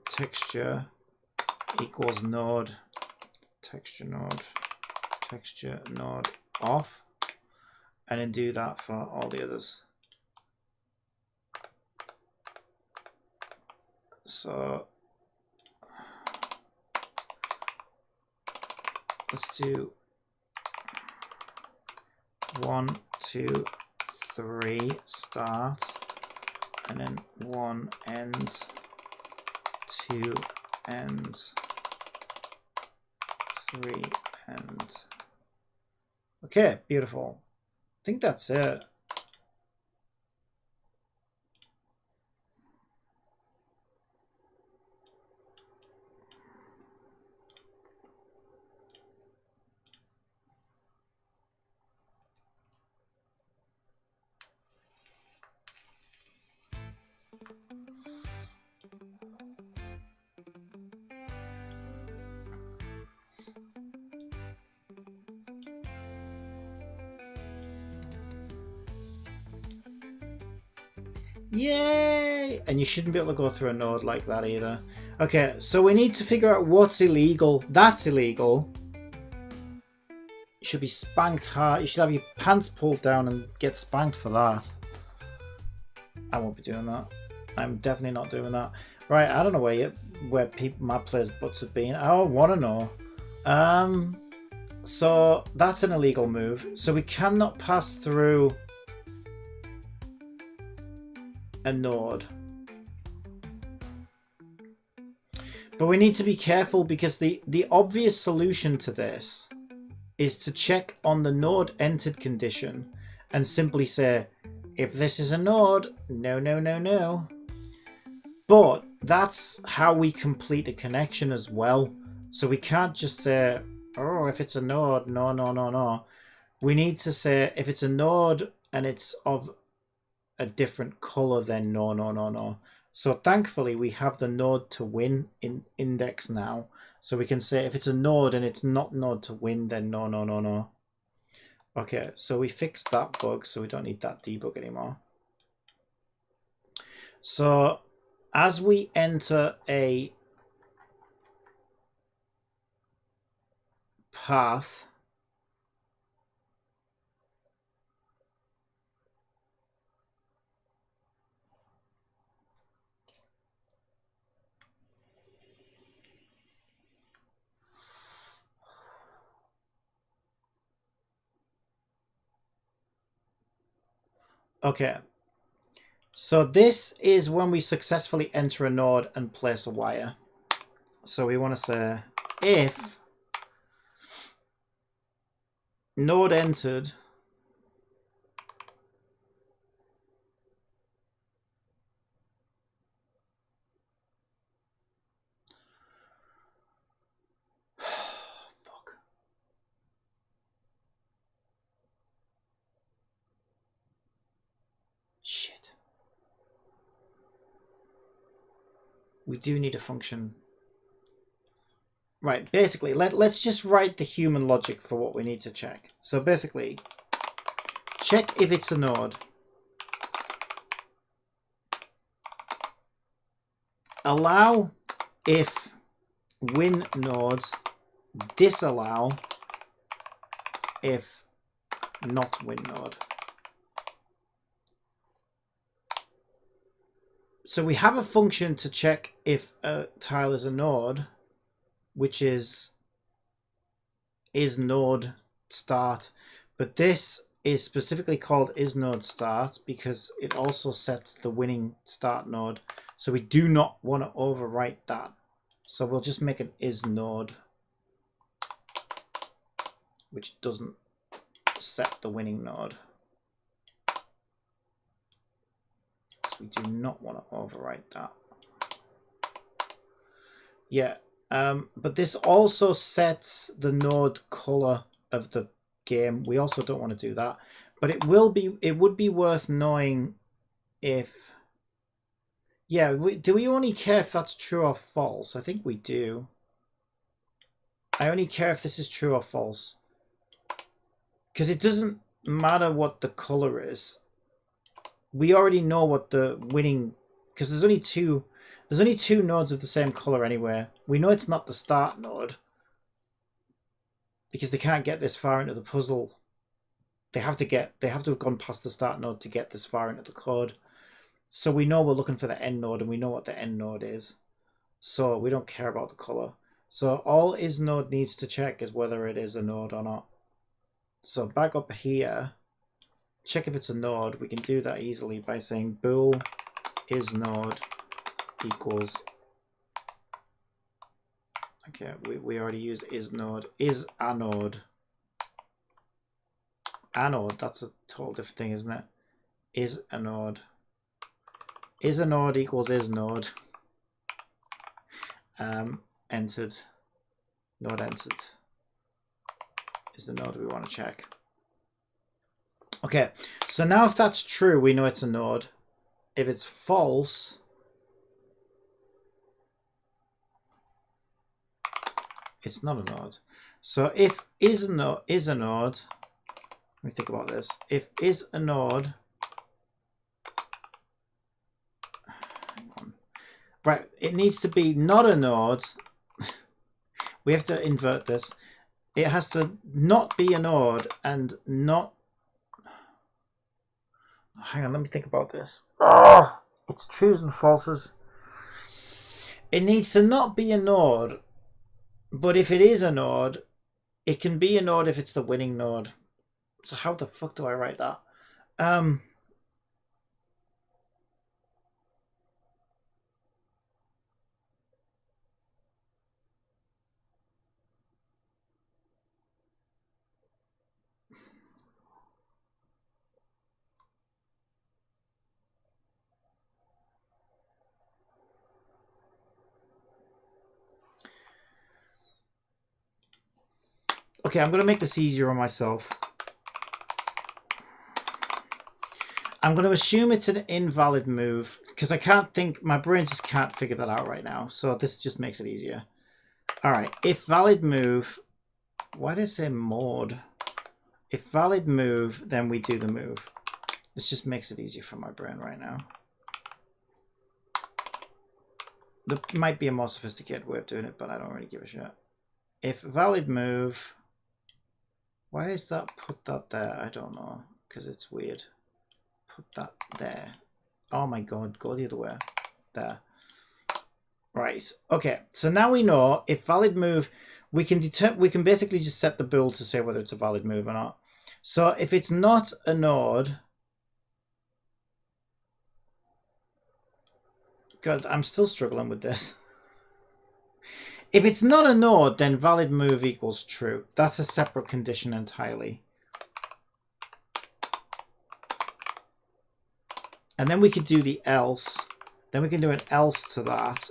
texture equals node, texture node off, and then do that for all the others. So let's do 1, 2, 3 start, and then 1 end, 2 end, 3 end. Okay, beautiful. I think that's it. Yay! And you shouldn't be able to go through a node like that either. Okay, so we need to figure out what's illegal. That's illegal. You should be spanked hard. You should have your pants pulled down and get spanked for that. I won't be doing that. I'm definitely not doing that. Right, I don't know where people, my players' butts have been. I don't want to know. So that's an illegal move. So we cannot pass through a node. But we need to be careful because the obvious solution to this is to check on the node entered condition and simply say, if this is a node, no, no, no, no. But that's how we complete a connection as well. So we can't just say, oh, if it's a node, no, no, no, no. We need to say, if it's a node and it's of a different color, then no, no, no, no. So thankfully we have the node to win in index now. So we can say if it's a node and it's not node to win, then no, no, no, no. Okay, so we fixed that bug, so we don't need that debug anymore. So as we enter a path, okay, so this is when we successfully enter a node and place a wire. So we want to say if node entered fuck. Shit. We do need a function. Right, basically, let's just write the human logic for what we need to check. So basically, check if it's a node. Allow if win nodes, disallow if not win node. So we have a function to check if a tile is a node, which is node start, but this is specifically called is node start because it also sets the winning start node. So we do not want to overwrite that. So we'll just make an is node, which doesn't set the winning node. So we do not want to overwrite that. Yeah. But this also sets the node color of the game. We also don't want to do that. But it would be worth knowing if... Yeah, do we only care if that's true or false? I think we do. I only care if this is true or false. Because it doesn't matter what the color is. We already know what the winning... Because there's only two nodes of the same color anyway. We know it's not the start node. Because they can't get this far into the puzzle. They have to have gone past the start node to get this far into the code. So we know we're looking for the end node, and we know what the end node is. So we don't care about the color. So all isNode needs to check is whether it is a node or not. So back up here, check if it's a node. We can do that easily by saying bool isNode equals... Okay, we already used isNode. Is a node. Anode, that's a total different thing, isn't it? Is a node. Is a node equals isNode. Entered. Node entered. Is the node we want to check. Okay, so now if that's true, we know it's a node. If it's false, it's not a node. So if is a node, let me think about this. If is a node, hang on. Right, it needs to be not a node. We have to invert this. It has to not be a node and not... Hang on, let me think about this. Oh, it's trues and falses. It needs to not be a node, but if it is a node, it can be a node if it's the winning node. So how the fuck do I write that? Okay, I'm going to make this easier on myself. I'm going to assume it's an invalid move because I can't think, my brain just can't figure that out right now. So this just makes it easier. All right, if valid move, why did I say mode? If valid move, then we do the move. This just makes it easier for my brain right now. There might be a more sophisticated way of doing it, but I don't really give a shit. If valid move, why is that put that there? I don't know, because it's weird. Put that there. Oh my god, go the other way. There. Right. Okay. So now we know if valid move, we can basically just set the bool to say whether it's a valid move or not. So if it's not a node, God, I'm still struggling with this. If it's not a node, then valid move equals true. That's a separate condition entirely. And then we could do the else. Then we can do an else to that.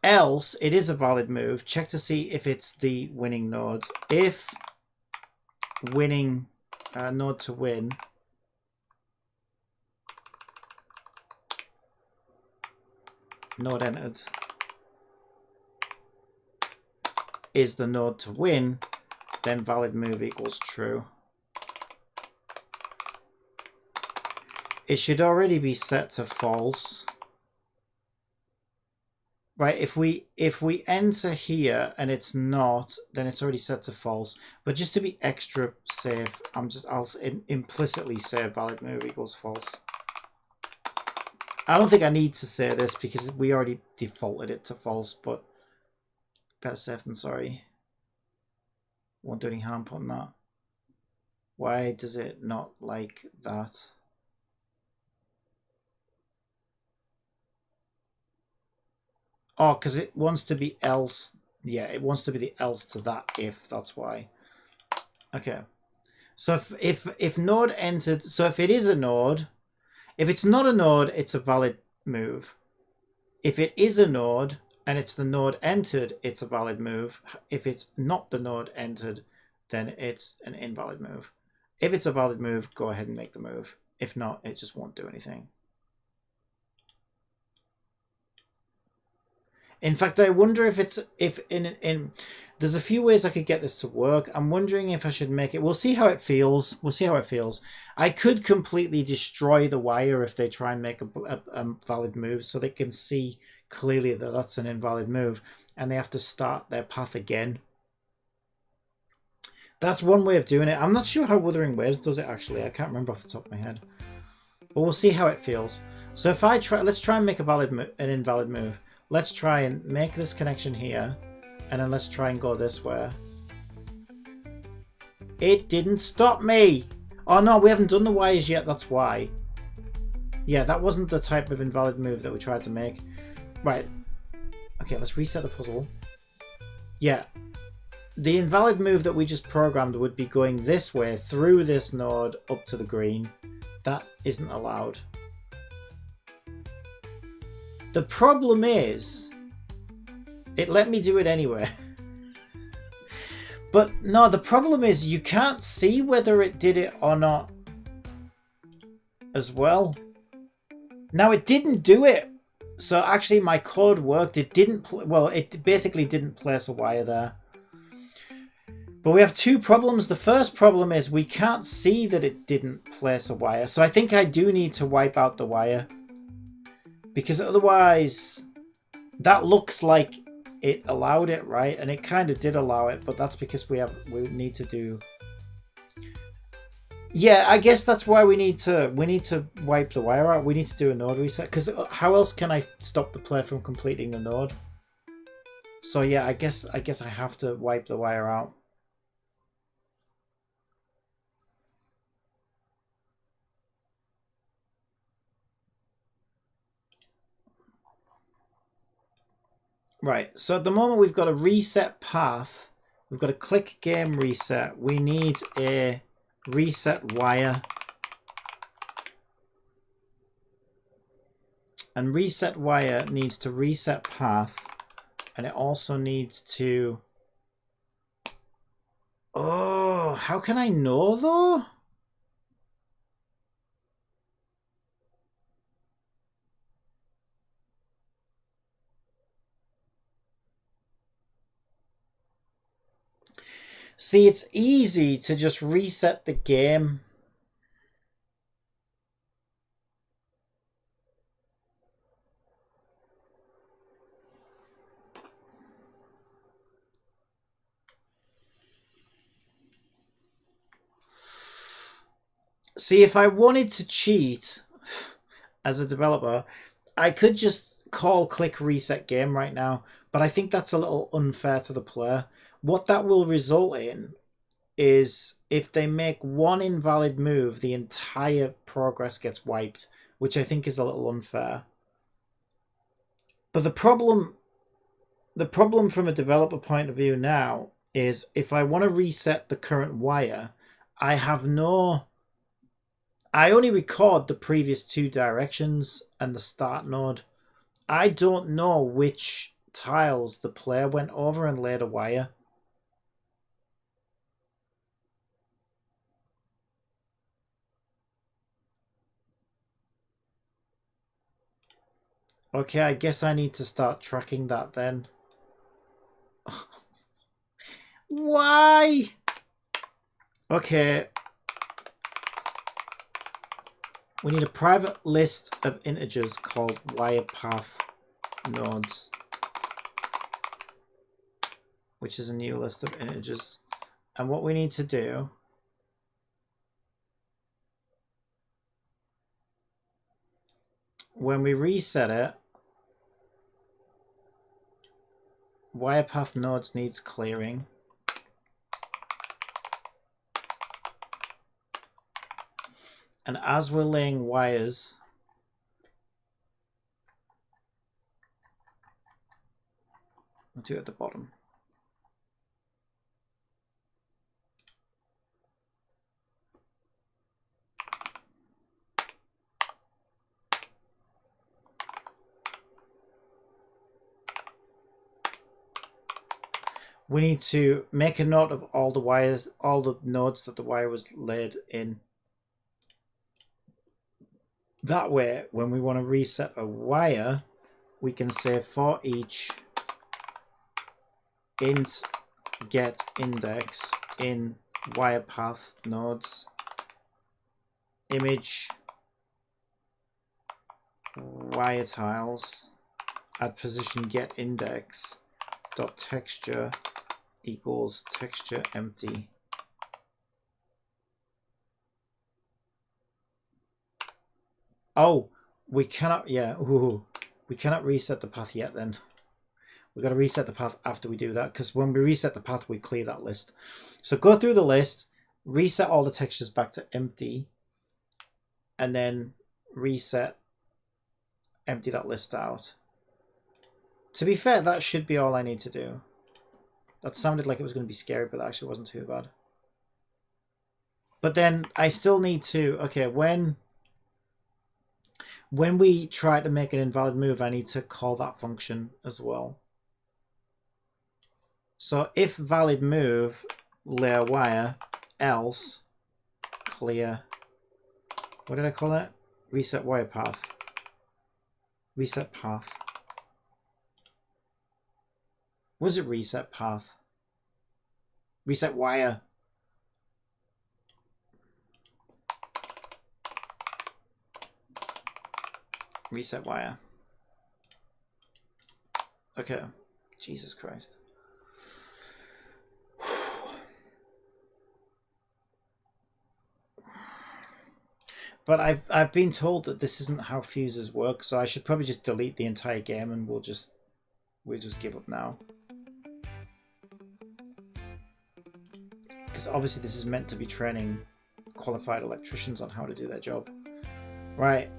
Else, it is a valid move. Check to see if it's the winning node. If winning node to win node entered is the node to win, then valid move equals true. It should already be set to false. Right, if we enter here and it's not, then it's already set to false. But just to be extra safe, I'll implicitly say valid move equals false. I don't think I need to say this because we already defaulted it to false, but better safe than sorry. Won't do any harm putting that. Why does it not like that? Oh, because it wants to be else. Yeah, it wants to be the else to that if, that's why. Okay. So if node entered, so if it is a node, if it's not a node, it's a valid move. If it is a node, and it's the node entered, it's a valid move. If it's not the node entered, then it's an invalid move. If it's a valid move, go ahead and make the move. If not, it just won't do anything. In fact, I wonder if it's there's a few ways I could get this to work. I'm wondering if I should make it. We'll see how it feels. We'll see how it feels. I could completely destroy the wire if they try and make a valid move, so they can see clearly that that's an invalid move, and they have to start their path again. That's one way of doing it. I'm not sure how Wuthering Waves does it actually. I can't remember off the top of my head, but we'll see how it feels. So if I try, let's try and make an invalid move. Let's try and make this connection here, and then let's try and go this way. It didn't stop me! Oh no, we haven't done the wires yet, that's why. Yeah, that wasn't the type of invalid move that we tried to make. Right. Okay, let's reset the puzzle. Yeah. The invalid move that we just programmed would be going this way, through this node, up to the green. That isn't allowed. The problem is, it let me do it anyway. But no, the problem is you can't see whether it did it or not as well. Now, it didn't do it. So actually my code worked. It didn't, well, it basically didn't place a wire there. But we have two problems. The first problem is we can't see that it didn't place a wire. So I think I do need to wipe out the wire. Because otherwise, that looks like it allowed it, right? And it kind of did allow it, but that's because we need to do. Yeah, I guess that's why we need to wipe the wire out. We need to do a node reset, because how else can I stop the player from completing the node? So yeah, I guess I have to wipe the wire out. Right, so at the moment we've got a reset path. We've got a click game reset. We need a reset wire. And reset wire needs to reset path. And it also needs to... Oh, how can I know though? See, it's easy to just reset the game. See, if I wanted to cheat as a developer, I could just call click reset game right now, but I think that's a little unfair to the player. What that will result in is if they make one invalid move, the entire progress gets wiped, which I think is a little unfair. But the problem from a developer point of view now is if I want to reset the current wire, I only record the previous two directions and the start node. I don't know which tiles the player went over and laid a wire. Okay, I guess I need to start tracking that then. Why? Okay. We need a private list of integers called wirePath nodes, which is a new list of integers. And what we need to do when we reset it, wirePath nodes needs clearing. And as we're laying wires, I'll do it at the bottom. we need to make a note of all the wires, all the nodes that the wire was laid in. That way, when we want to reset a wire, we can say for each int get index in wire path nodes image wire tiles at position get index dot texture equals texture empty. Oh, we cannot, yeah, we cannot reset the path yet then. We've got to reset the path after we do that, because when we reset the path, we clear that list. So go through the list, reset all the textures back to empty, and then reset, empty that list out. To be fair, that should be all I need to do. That sounded like it was going to be scary, but that actually wasn't too bad. But then I still need to, okay, when we try to make an invalid move, I need to call that function as well. So if valid move, layer wire, else clear, what did I call it? Reset wire path. Reset path. Was it reset path? Reset wire. Reset wire. Okay. Jesus Christ. But I've been told that this isn't how fuses work, so I should probably just delete the entire game and we'll just give up now. Because obviously this is meant to be training qualified electricians on how to do their job. Right,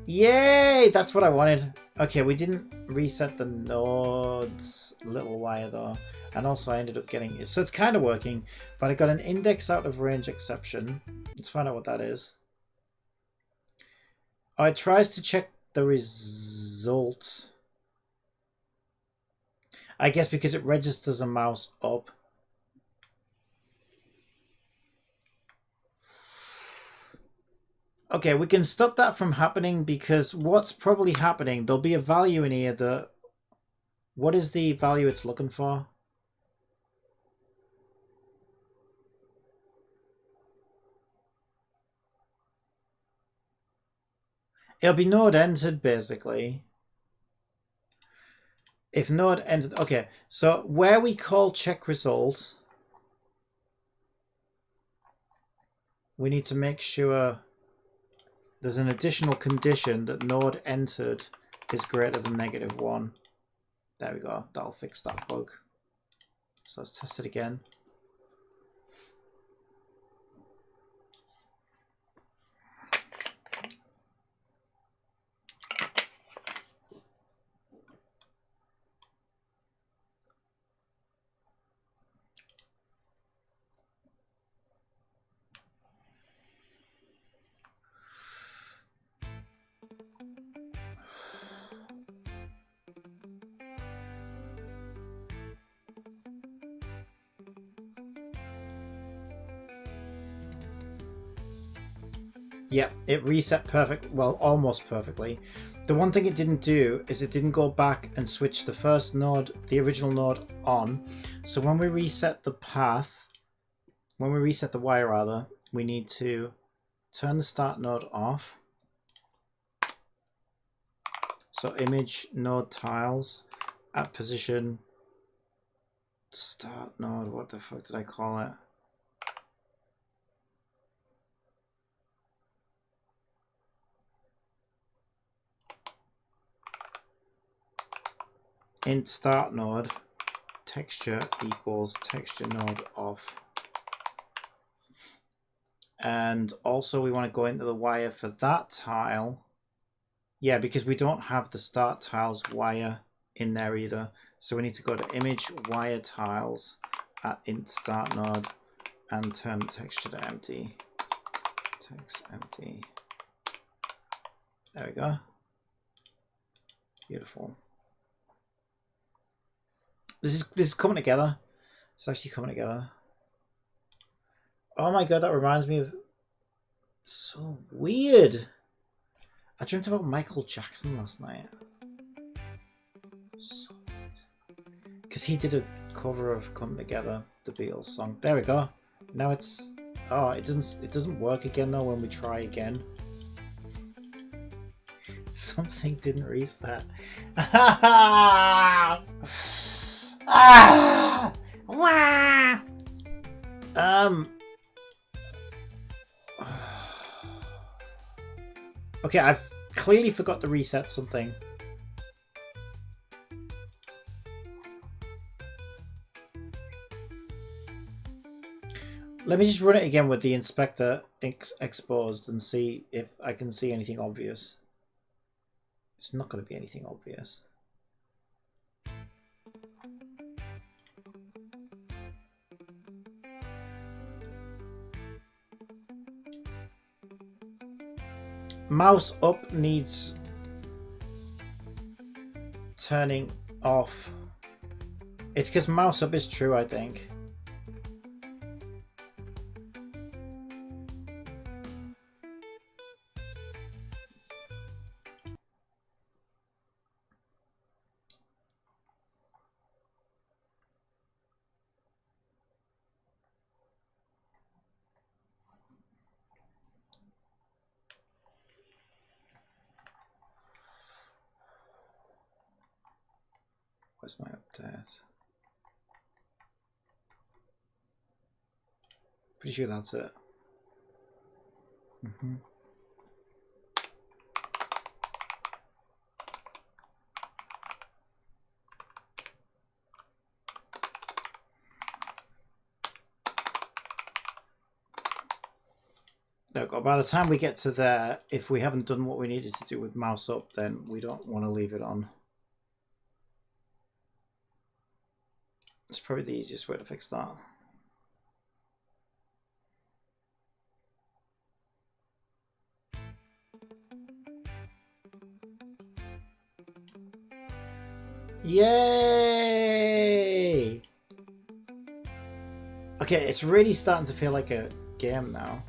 yay! That's what I wanted. Okay, we didn't reset the nodes little wire though. And also I ended up getting it. So it's kind of working, but I got an index out of range exception. Let's find out what that is. Oh, it tries to check the result. I guess because it registers a mouse up. Okay, we can stop that from happening because what's probably happening, there'll be a value in here that... What is the value it's looking for? It'll be node entered, basically. If node entered... Okay, so where we call check result, we need to make sure there's an additional condition that node entered is greater than -1. There we go. That'll fix that bug. So let's test it again. Yep, it reset perfect, well, almost perfectly. The one thing it didn't do is it didn't go back and switch the first node, the original node, on. So when we reset the path, when we reset the wire rather, we need to turn the start node off. So image node tiles at position start node, what the fuck did I call it? Int start node texture equals texture node off. And also we want to go into the wire for that tile. Yeah, because we don't have the start tiles wire in there either. So we need to go to image wire tiles at int start node and turn texture to empty. Text empty. There we go. Beautiful. This is coming together. It's actually coming together. Oh my god, that reminds me of... So weird. I dreamt about Michael Jackson last night. So weird. Because he did a cover of Come Together, the Beatles song. There we go. Now it's... Oh, it doesn't work again though when we try again. Something didn't reset. Ah! Wah! Okay, I've clearly forgot to reset something. Let me just run it again with the inspector exposed and see if I can see anything obvious. It's not going to be anything obvious. Mouse up needs turning off. It's because mouse up is true, I think. Where's my update? Pretty sure that's it. There we go. By the time we get to there, if we haven't done what we needed to do with mouse up, then we don't want to leave it on. It's probably the easiest way to fix that. Yay! Okay, it's really starting to feel like a game now.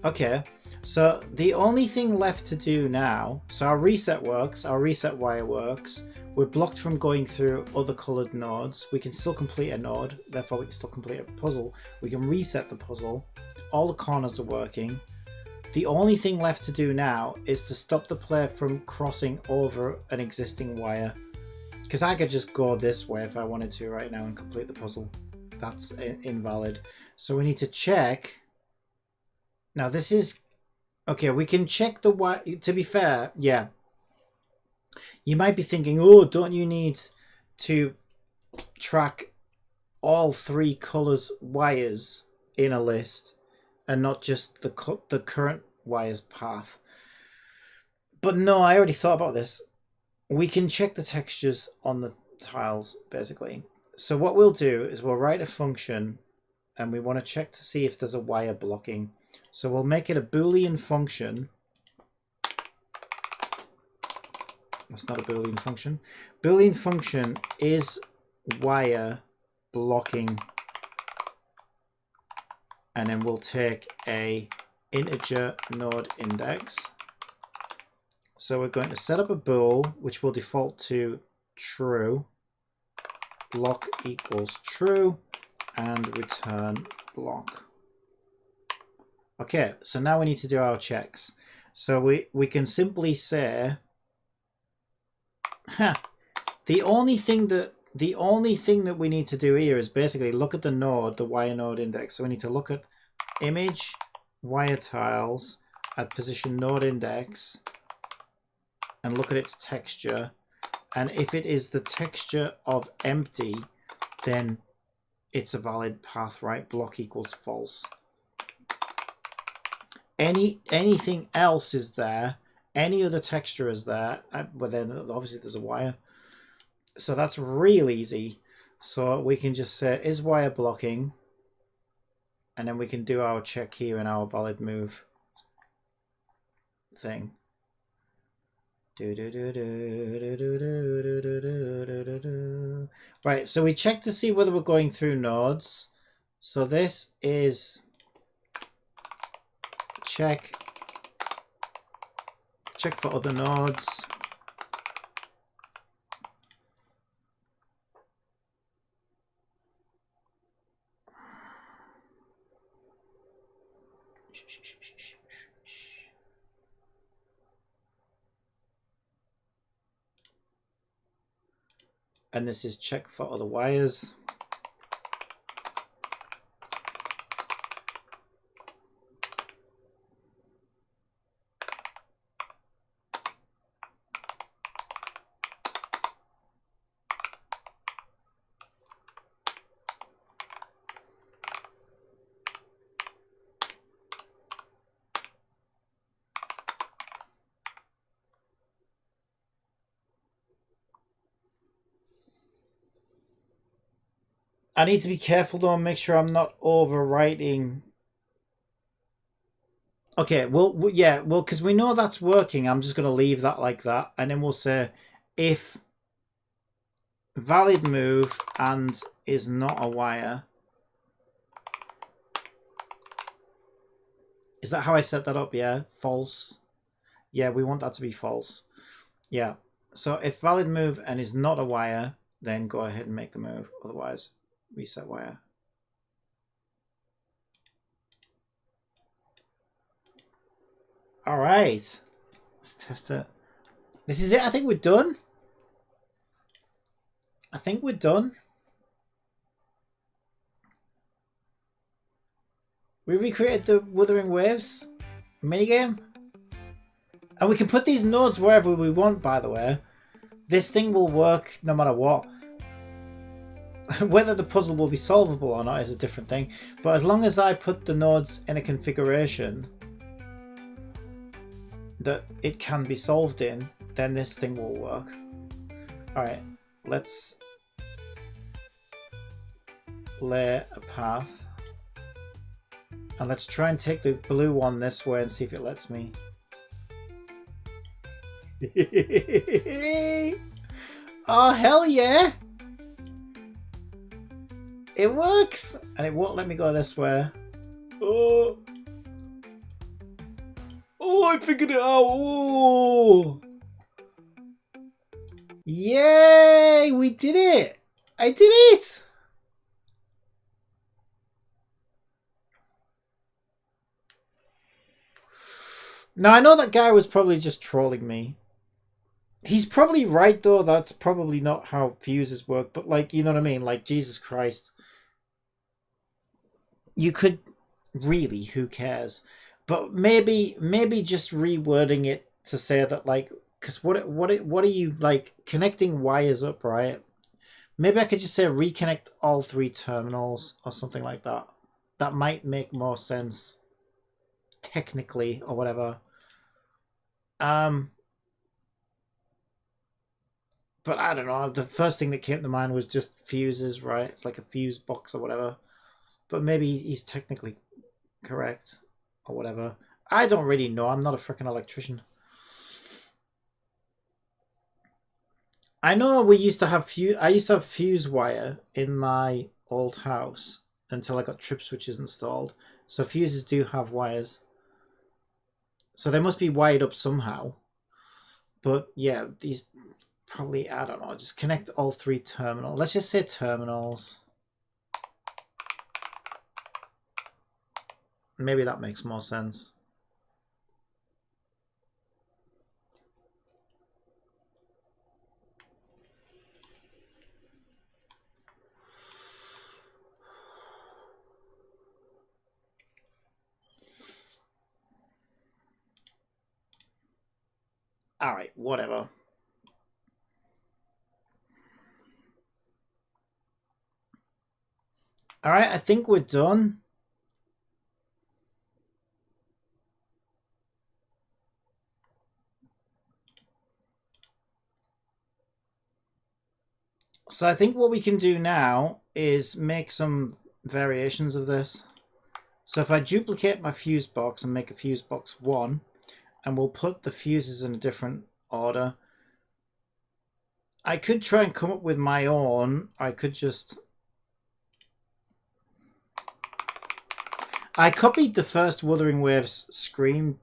Okay, so the only thing left to do now, so our reset works, our reset wire works, we're blocked from going through other coloured nodes, we can still complete a node, therefore we can still complete a puzzle, we can reset the puzzle, all the corners are working. The only thing left to do now is to stop the player from crossing over an existing wire. Because I could just go this way if I wanted to right now and complete the puzzle. That's invalid. So we need to check. Now this is... Okay, we can check the wire. To be fair, yeah. You might be thinking, oh, don't you need to track all three colours wires in a list? And not just the current wire's path. But no, I already thought about this. We can check the textures on the tiles, basically. So what we'll do is we'll write a function, and we want to check to see if there's a wire blocking. So we'll make it a Boolean function. That's not a Boolean function. Boolean function is wire blocking. And then we'll take a integer node index. So we're going to set up a bool, which will default to true, block equals true, and return block. Okay, so now we need to do our checks. So we can simply say, the only thing that we need to do here is basically look at the node, the wire node index. So we need to look at image wire tiles at position node index and look at its texture. And if it is the texture of empty, then it's a valid path, right? Block equals false. Anything else is there. Any other texture is there. But then obviously there's a wire. So that's real easy. So we can just say is wire blocking, and then we can do our check here in our valid move. thing. Right, so we check to see whether we're going through nodes. So this is check for other nodes. And this is check for other wires. I need to be careful though and make sure I'm not overwriting. Okay, well, because we know that's working. I'm just going to leave that like that. And then we'll say if valid move and is not a wire. Is that how I set that up? Yeah, false. Yeah, we want that to be false. Yeah, so if valid move and is not a wire, then go ahead and make the move. Otherwise, reset wire. All right, let's test it. This is it. I think we're done. I think we're done. We recreated the Wuthering Waves minigame. And we can put these nodes wherever we want, by the way. This thing will work no matter what. Whether the puzzle will be solvable or not is a different thing. But as long as I put the nodes in a configuration that it can be solved in, then this thing will work. Alright, let's lay a path. And let's try and take the blue one this way and see if it lets me. Oh, hell yeah! It works! And it won't let me go this way. Oh! Oh, I figured it out! Oh! Yay! We did it! I did it! Now, I know that guy was probably just trolling me. He's probably right, though. That's probably not how fuses work. But, like, you know what I mean? Like, Jesus Christ. You could... Really, who cares? But maybe just rewording it to say that, like... Because what are you, like, connecting wires up, right? Maybe I could just say reconnect all 3 terminals or something like that. That might make more sense. Technically, or whatever. But I don't know. The first thing that came to mind was just fuses, right? It's like a fuse box or whatever. But maybe he's technically correct or whatever. I don't really know. I'm not a freaking electrician. I know we used to have I used to have fuse wire in my old house until I got trip switches installed. So fuses do have wires. So they must be wired up somehow. But yeah, these probably, I don't know, just connect all 3 terminals. Let's just say terminals. Maybe that makes more sense. All right, whatever. All right, I think we're done. So I think what we can do now is make some variations of this. So if I duplicate my fuse box and make a fuse box 1, and we'll put the fuses in a different order. I could try and come up with my own. I copied the first Wuthering Waves screenshot.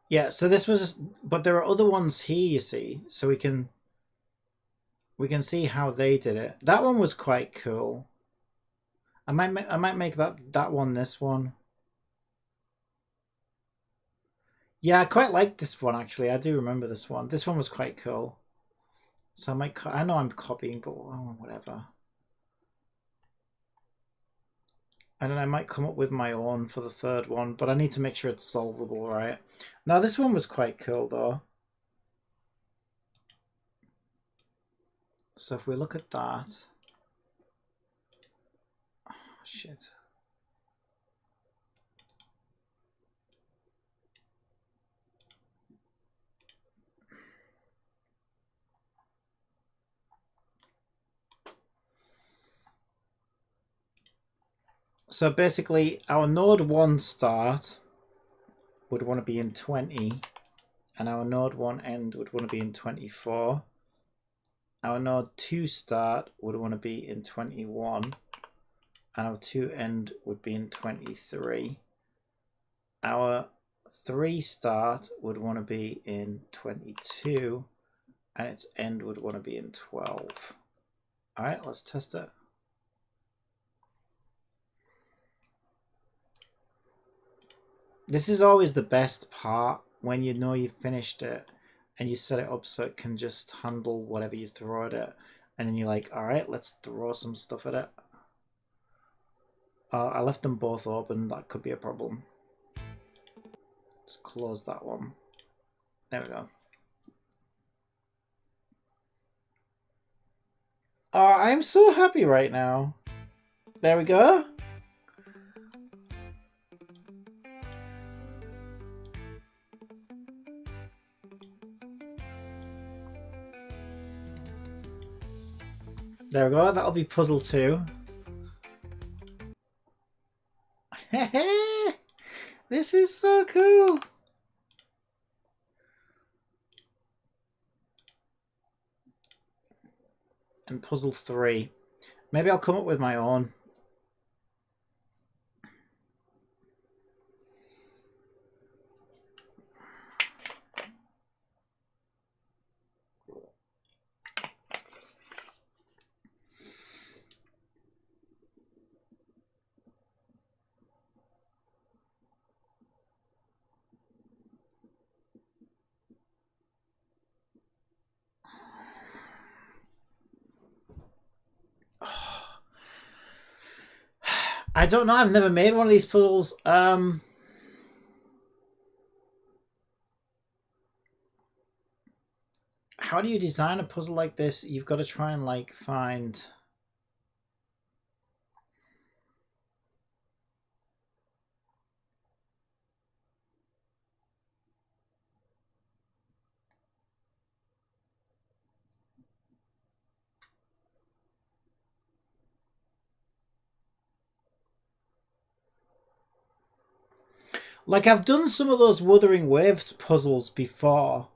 Yeah, so this was, but there are other ones here, you see, so we can see how they did it. That one was quite cool. I might make that one this one. Yeah, I quite like this one actually. I do remember this one. This one was quite cool. So I know I'm copying, but whatever. And then I might come up with my own for the third one, but I need to make sure it's solvable, right? Now this one was quite cool though. So if we look at that, oh, shit. So basically our node 1 start would want to be in 20, and our node 1 end would want to be in 24. Our node 2 start would want to be in 21, and our 2 end would be in 23. Our 3 start would want to be in 22, and its end would want to be in 12. All right, let's test it. This is always the best part, when you know you've finished it and you set it up so it can just handle whatever you throw at it. And then you're like, all right, let's throw some stuff at it. I left them both open. That could be a problem. Just close that one. There we go. Oh, I'm so happy right now. There we go. There we go. That'll be puzzle 2. This is so cool. And puzzle 3. Maybe I'll come up with my own. I don't know. I've never made one of these puzzles. How do you design a puzzle like this? You've got to try and like find... Like, I've done some of those Wuthering Waves puzzles before,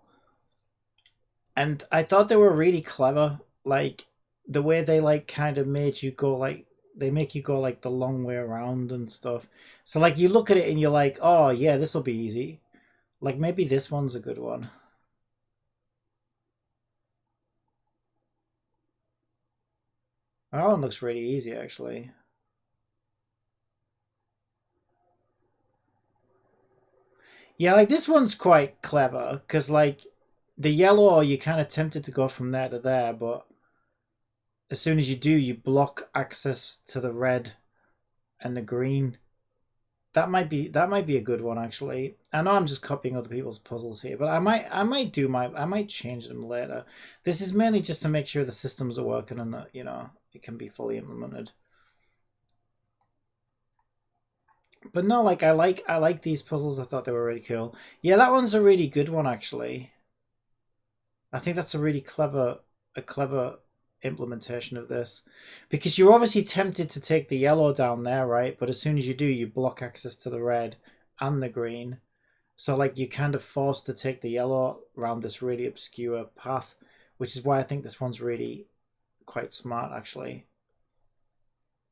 and I thought they were really clever. Like, the way they, like, kind of made you go, like, they make you go, like, the long way around and stuff. So, like, you look at it and you're like, oh, yeah, this will be easy. Like, maybe this one's a good one. That one looks really easy, actually. Yeah, like, this one's quite clever, because, like, the yellow, you're kind of tempted to go from there to there, but as soon as you do, you block access to the red and the green. That might be a good one, actually. I know I'm just copying other people's puzzles here, but I might change them later. This is mainly just to make sure the systems are working and that, you know, it can be fully implemented. But no, like I like these puzzles. I thought they were really cool. Yeah, that one's a really good one actually. I think that's a really clever implementation of this, because you're obviously tempted to take the yellow down there, right? But as soon as you do, you block access to the red and the green. So like you're kind of forced to take the yellow around this really obscure path, which is why I think this one's really quite smart actually.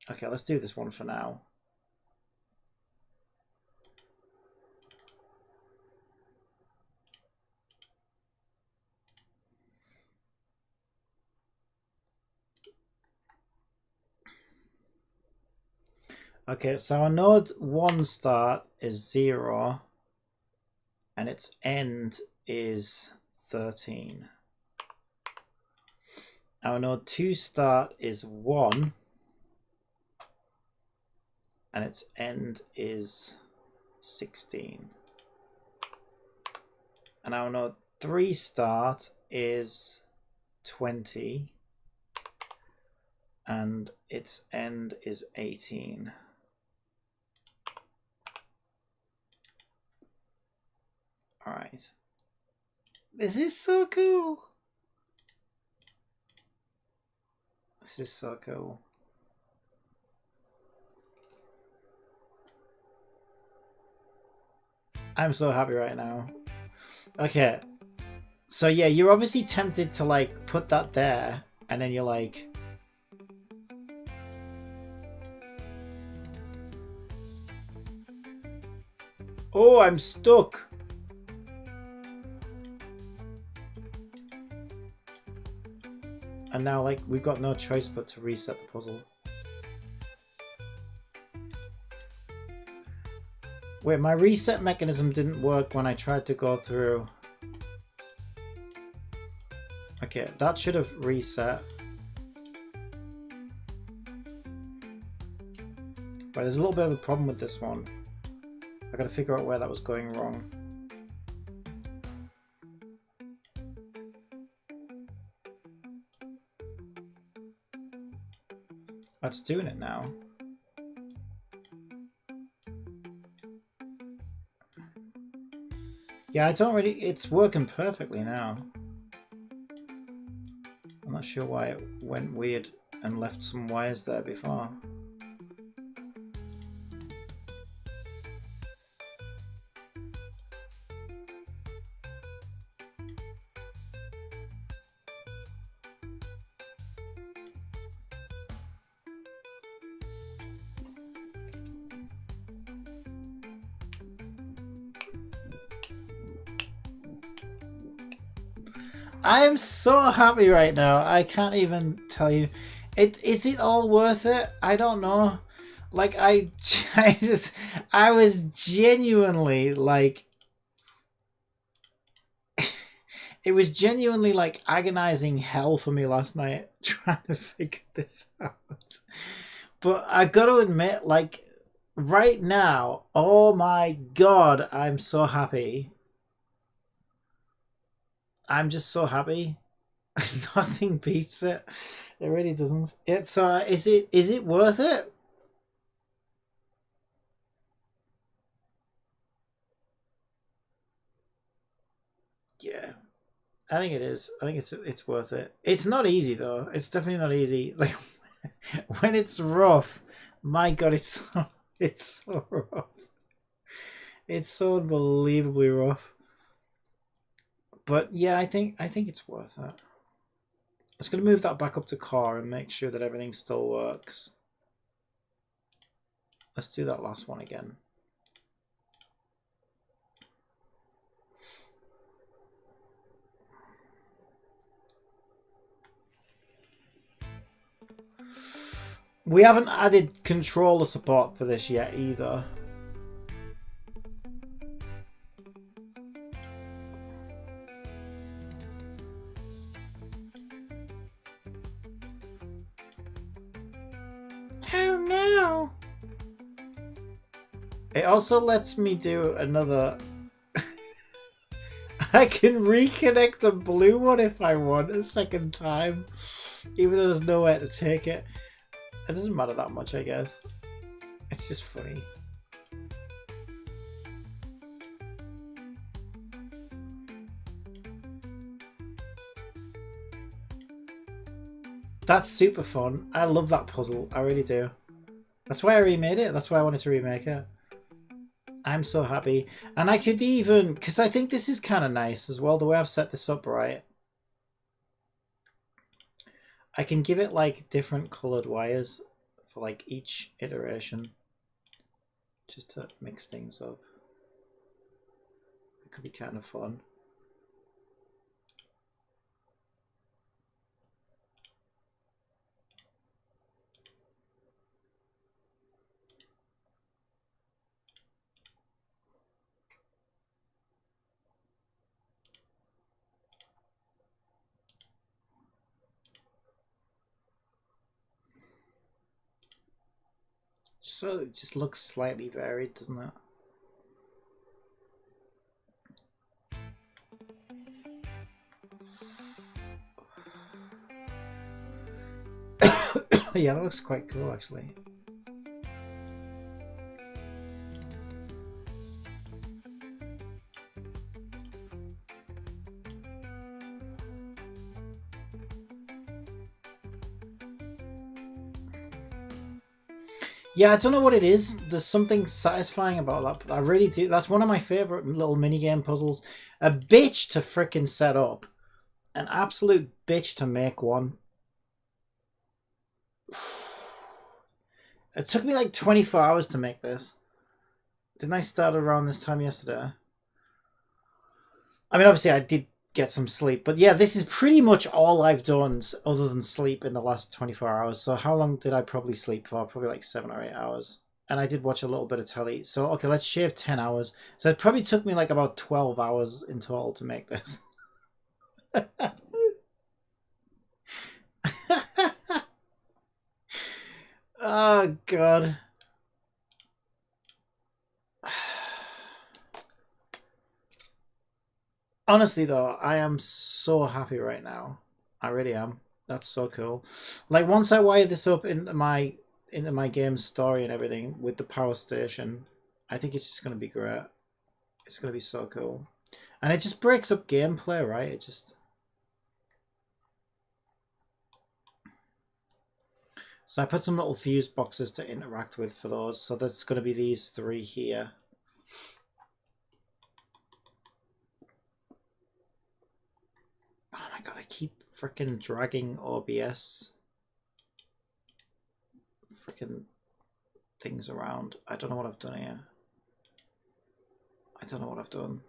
Okay, let's do this one for now. Okay, so our node 1 start is 0 and its end is 13. Our node 2 start is 1 and its end is 16. And our node 3 start is 20 and its end is 18. All right. This is so cool. This is so cool. I'm so happy right now. Okay. So yeah, you're obviously tempted to like put that there and then you're like, oh, I'm stuck. And now like we've got no choice but to reset the puzzle. Wait, my reset mechanism didn't work when I tried to go through. Okay, that should have reset. Right, there's a little bit of a problem with this one. I gotta figure out where that was going wrong. That's doing it now. Yeah, I don't really... It's working perfectly now. I'm not sure why it went weird and left some wires there before. I am so happy right now. I can't even tell you. Is it all worth it? I don't know. Like I was genuinely like, it was genuinely like agonizing hell for me last night trying to figure this out. But I got to admit, like right now, oh my god, I'm so happy. I'm just so happy. Nothing beats it. It really doesn't. It's is it worth it? Yeah. I think it is. I think it's worth it. It's not easy though. It's definitely not easy. Like when it's rough, my god, it's so rough. It's so unbelievably rough. But yeah, I think it's worth it. I'm just going to move that back up to car and make sure that everything still works. Let's do that last one again. We haven't added controller support for this yet either. Oh no! It also lets me do another... I can reconnect a blue one if I want a second time, even though there's nowhere to take it. It doesn't matter that much, I guess. It's just funny. That's super fun. I love that puzzle. I really do. That's why I remade it. That's why I wanted to remake it. I'm so happy. And I could even, because I think this is kind of nice as well, the way I've set this up, right? I can give it like different colored wires for like each iteration, just to mix things up. It could be kind of fun. So it just looks slightly varied, doesn't it? Yeah, that looks quite cool actually. Yeah, I don't know what it is. There's something satisfying about that. I really do. That's one of my favorite little minigame puzzles. A bitch to frickin' set up. An absolute bitch to make one. It took me like 24 hours to make this. Didn't I start around this time yesterday? I mean, obviously I did get some sleep, but yeah, this is pretty much all I've done other than sleep in the last 24 hours. So how long did I probably sleep for? Probably like 7 or 8 hours. And I did watch a little bit of telly. So, okay, let's shave 10 hours. So it probably took me like about 12 hours in total to make this. Oh, God. Honestly, though, I am so happy right now. I really am. That's so cool. Like, once I wire this up into my game story and everything with the power station, I think it's just going to be great. It's going to be so cool. And it just breaks up gameplay, right? It just... So I put some little fuse boxes to interact with for those. So that's going to be these 3 here. Oh my god, I keep freaking dragging OBS freaking things around. I don't know what I've done here. I don't know what I've done.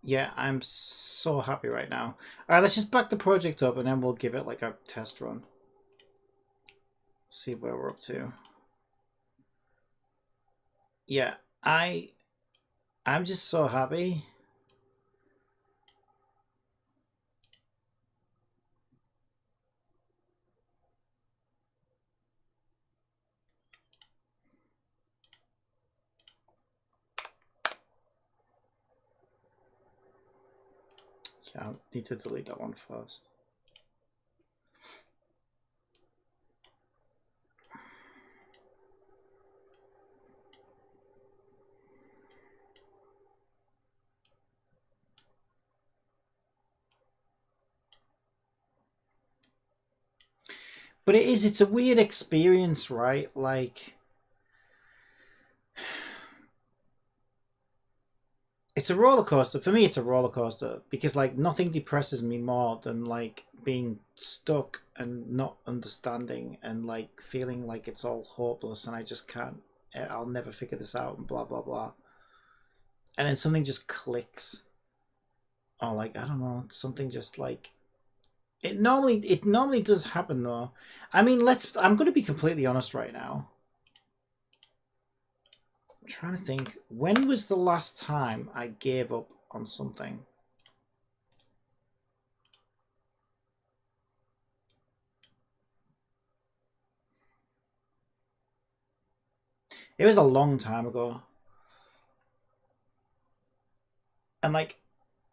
Yeah, I'm so happy right now. Alright, let's just back the project up and then we'll give it like a test run. See where we're up to. Yeah, I'm just so happy. Yeah, I need to delete that one first. But it's a weird experience, right? Like, it's a roller coaster. For me, it's a roller coaster because like nothing depresses me more than like being stuck and not understanding and like feeling like it's all hopeless and I just can't. I'll never figure this out and blah blah blah. And then something just clicks. Or like I don't know, something just like It normally does happen though. I mean, I'm going to be completely honest right now. I'm trying to think, when was the last time I gave up on something? It was a long time ago. And like,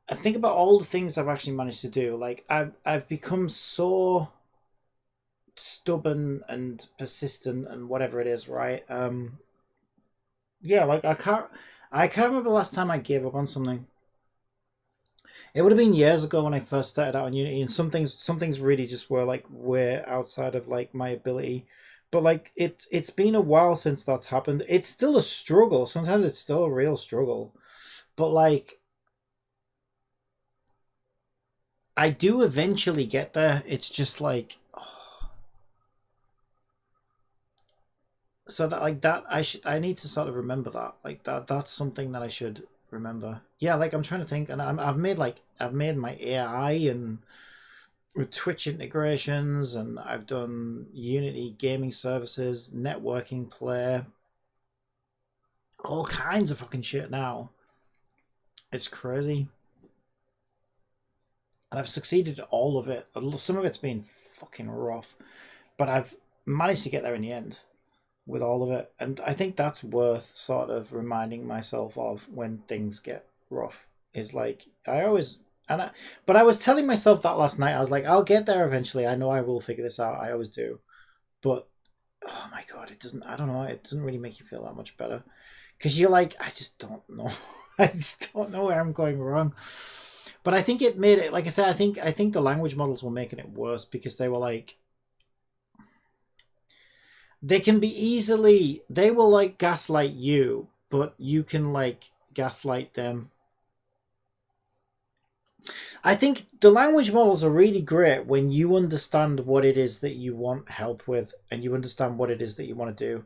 I think about all the things I've actually managed to do. Like, I've become so stubborn and persistent and whatever it is, right? Yeah, like I can't remember the last time I gave up on something. It would have been years ago when I first started out on Unity, and some things really just were like way outside of like my ability. But like it's been a while since that's happened. It's still a struggle. Sometimes it's still a real struggle. But like I do eventually get there. It's just like so that like that I need to sort of remember that. Like that's something that I should remember. Yeah, like I'm trying to think, and I've made my AI and with Twitch integrations, and I've done Unity gaming services, networking play, all kinds of fucking shit now. It's crazy. And I've succeeded at all of it. Some of it's been fucking rough, but I've managed to get there in the end with all of it. And I think that's worth sort of reminding myself of when things get rough. Is like, I always, but I was telling myself that last night. I was like, I'll get there eventually. I know I will figure this out. I always do. But oh my god, it doesn't. I don't know. It doesn't really make you feel that much better because you're like, I just don't know. I just don't know where I'm going wrong. But I think it made it. Like I said, I think the language models were making it worse because they were like, they can be easily. They will like gaslight you, but you can like gaslight them. I think the language models are really great when you understand what it is that you want help with and you understand what it is that you want to do.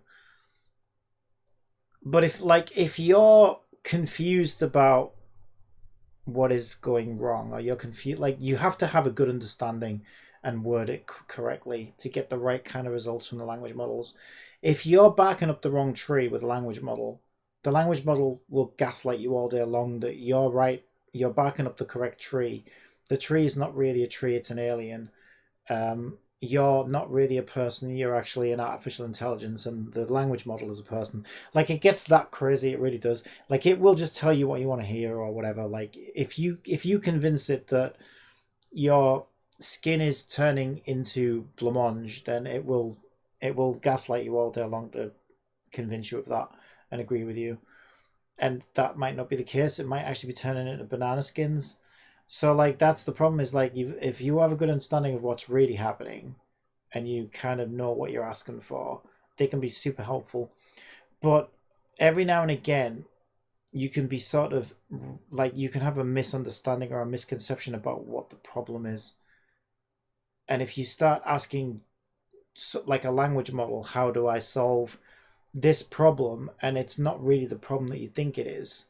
But if you're confused about what is going wrong, or you're confused, like you have to have a good understanding and word it correctly to get the right kind of results from the language models. If you're backing up the wrong tree with a language model, the language model will gaslight you all day long that you're right, you're backing up the correct tree. The tree is not really a tree, it's an alien. You're not really a person, you're actually an artificial intelligence, and the language model is a person. Like, it gets that crazy, it really does. Like, it will just tell you what you want to hear or whatever. Like, if you convince it that your skin is turning into blancmange, then it will gaslight you all day long to convince you of that and agree with you. And that might not be the case. It might actually be turning into banana skins. So like that's the problem, is like, if you have a good understanding of what's really happening and you kind of know what you're asking for, they can be super helpful. But every now and again, you can be sort of like, you can have a misunderstanding or a misconception about what the problem is. And if you start asking like a language model, how do I solve this problem? And it's not really the problem that you think it is.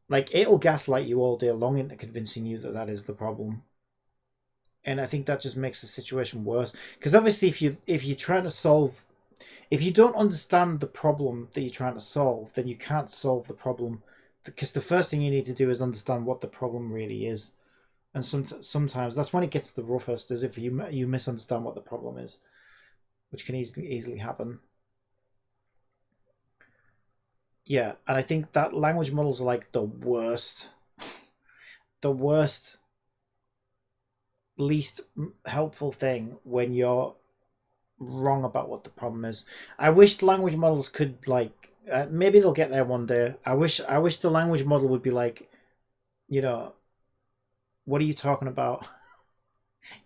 Like, it'll gaslight you all day long into convincing you that that is the problem. And I think that just makes the situation worse, because obviously if you're trying to solve, if you don't understand the problem that you're trying to solve, then you can't solve the problem, because the first thing you need to do is understand what the problem really is. And sometimes that's when it gets the roughest, is if you misunderstand what the problem is, which can easily happen. Yeah, and I think that language models are like the worst, least helpful thing when you're wrong about what the problem is. I wish the language models could like, maybe they'll get there one day. I wish the language model would be like, you know, what are you talking about?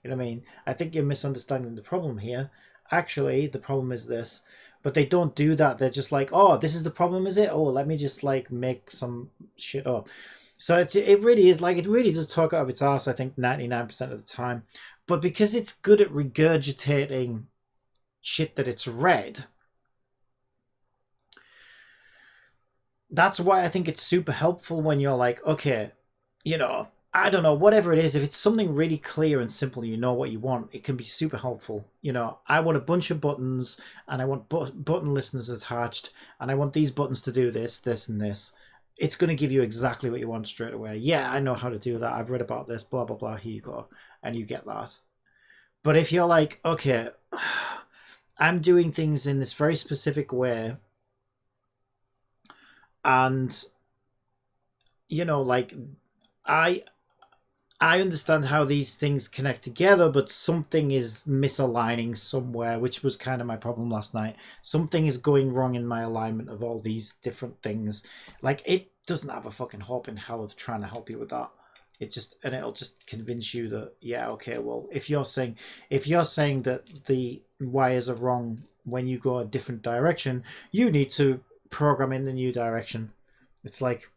You know what I mean? I think you're misunderstanding the problem here. Actually, the problem is this. But they don't do that. They're just like, oh, this is the problem, is it? Oh, let me just like make some shit up. So it really is like, it really does talk out of its ass, I think 99% of the time. But because it's good at regurgitating shit that it's read, that's why I think it's super helpful when you're like, okay, you know, I don't know, whatever it is, if it's something really clear and simple, you know what you want, it can be super helpful. You know, I want a bunch of buttons and I want button listeners attached and I want these buttons to do this, this, and this. It's going to give you exactly what you want straight away. Yeah, I know how to do that. I've read about this, blah, blah, blah. Here you go. And you get that. But if you're like, okay, I'm doing things in this very specific way and, you know, like, I I understand how these things connect together, but something is misaligning somewhere, which was kind of my problem last night. Something is going wrong in my alignment of all these different things. Like, it doesn't have a fucking hope in hell of trying to help you with that. It'll just convince you that, yeah, okay, well, if you're saying that the wires are wrong when you go a different direction, you need to program in the new direction. It's like,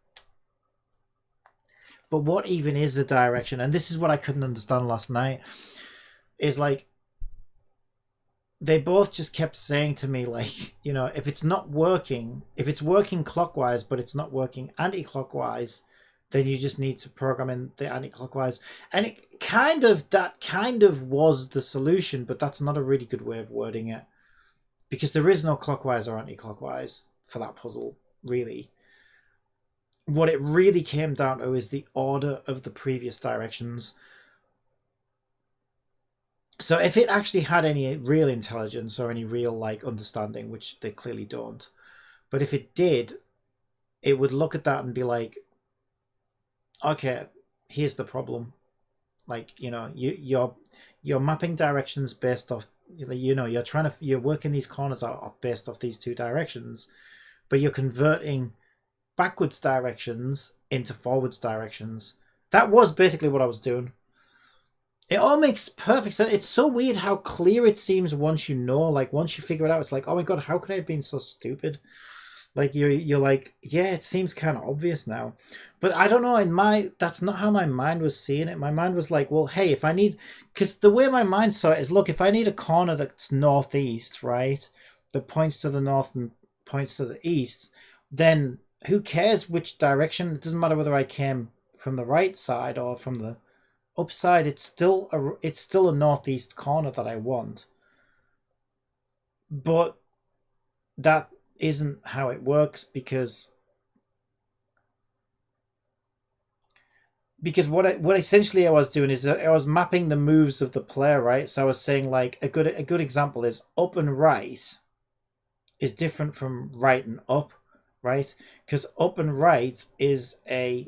but what even is the direction? And this is what I couldn't understand last night. Is like, they both just kept saying to me, like, you know, if it's not working, if it's working clockwise but it's not working anti-clockwise, then you just need to program in the anti-clockwise. And that kind of was the solution, but that's not a really good way of wording it, because there is no clockwise or anti-clockwise for that puzzle, really. What it really came down to is the order of the previous directions. So if it actually had any real intelligence or any real like understanding, which they clearly don't, but if it did, it would look at that and be like, okay, here's the problem. Like, you know, you're mapping directions based off, you know, you're working these corners out based off these two directions, but you're converting backwards directions into forwards directions. That was basically what I was doing. It all makes perfect sense. It's so weird how clear it seems once you know. Like, once you figure it out, it's like, oh my god, how could I have been so stupid? Like, you're like, yeah, it seems kind of obvious now. But I don't know, that's not how my mind was seeing it. My mind was like, well, hey, if I need, because the way my mind saw it is, look, if I need a corner that's northeast, right, that points to the north and points to the east, then who cares which direction? It doesn't matter whether I came from the right side or from the upside. It's still a northeast corner that I want. But that isn't how it works, because what essentially I was doing is I was mapping the moves of the player, right? So I was saying, like, a good example is up and right is different from right and up, right? Because up and right is a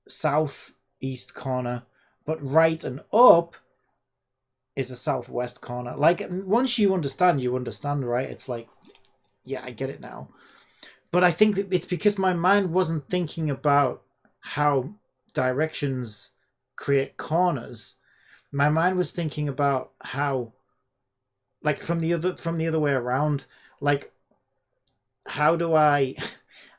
southeast corner, but right and up is a southwest corner. Like, once you understand, right? It's like, yeah, I get it now. But I think it's because my mind wasn't thinking about how directions create corners. My mind was thinking about how, like, from the other way around, like, how do I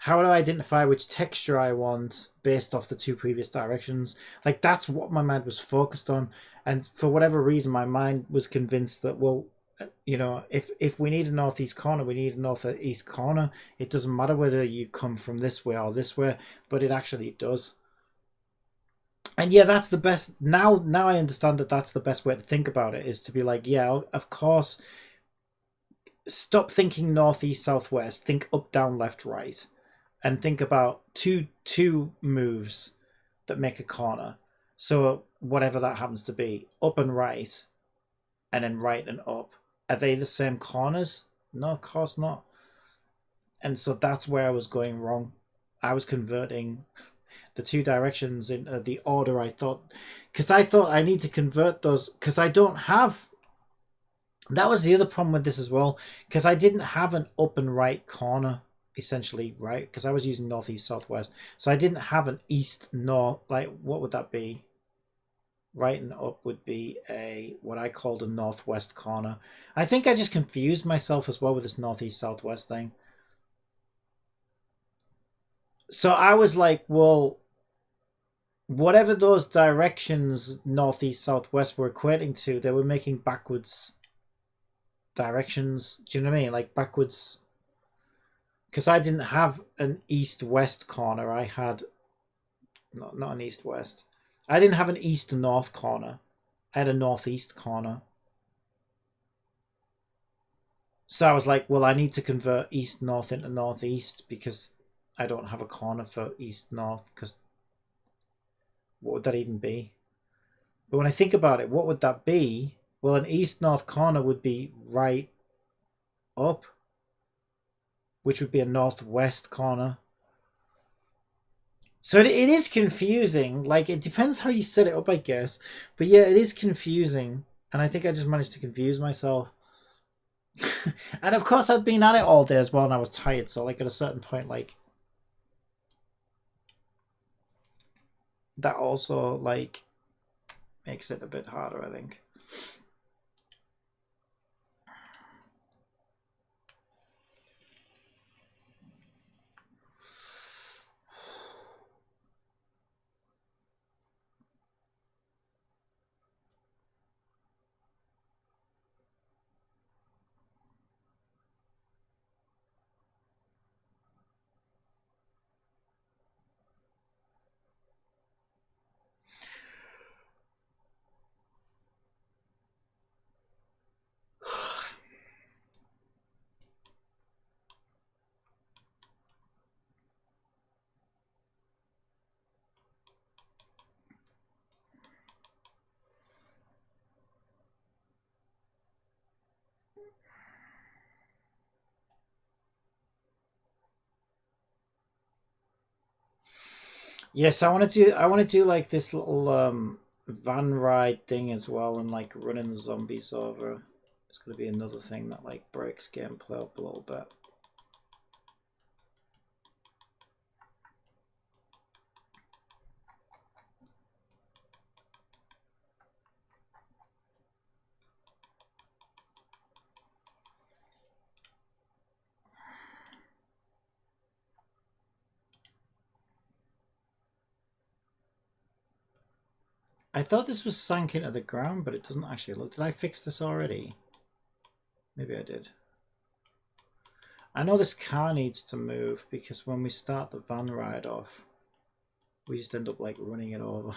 identify which texture I want based off the two previous directions? Like, that's what my mind was focused on. And for whatever reason, my mind was convinced that, well, you know, if we need a northeast corner, we need a northeast corner. It doesn't matter whether you come from this way or this way, but it actually does. And yeah, that's the best. Now I understand that that's the best way to think about it, is to be like, yeah, of course, stop thinking northeast, southwest, think up, down, left, right, and think about two moves that make a corner. So whatever that happens to be, up and right, and then right and up, are they the same corners? No, of course not. And so that's where I was going wrong. I was converting the two directions in the order I thought, because I thought I need to convert those, because I don't have. That was the other problem with this as well, because I didn't have an up and right corner, essentially, right? Because I was using northeast, southwest, so I didn't have an east, north. Like, what would that be? Right and up would be what I called a northwest corner. I think I just confused myself as well with this northeast, southwest thing. So I was like, well, whatever those directions, northeast, southwest, were equating to, they were making backwards directions. Do you know what I mean? Like, backwards. Because I didn't have an east-west corner. I had not an east-west. I didn't have an east and north corner. I had a northeast corner. So I was like, well, I need to convert east north into northeast because I don't have a corner for east north, because what would that even be? But when I think about it, what would that be? Well, an east north corner would be right up, which would be a northwest corner. So it is confusing. Like, it depends how you set it up, I guess. But yeah, it is confusing. And I think I just managed to confuse myself. And of course, I'd been at it all day as well, and I was tired. So, like, at a certain point, like, that also, like, makes it a bit harder, I think. Yes, I want to do like this little van ride thing as well, and like running zombies over. It's going to be another thing that like breaks gameplay up a little bit. I thought this was sank into the ground, but it doesn't actually look. Did I fix this already? Maybe I did. I know this car needs to move because when we start the van ride off, we just end up like running it over.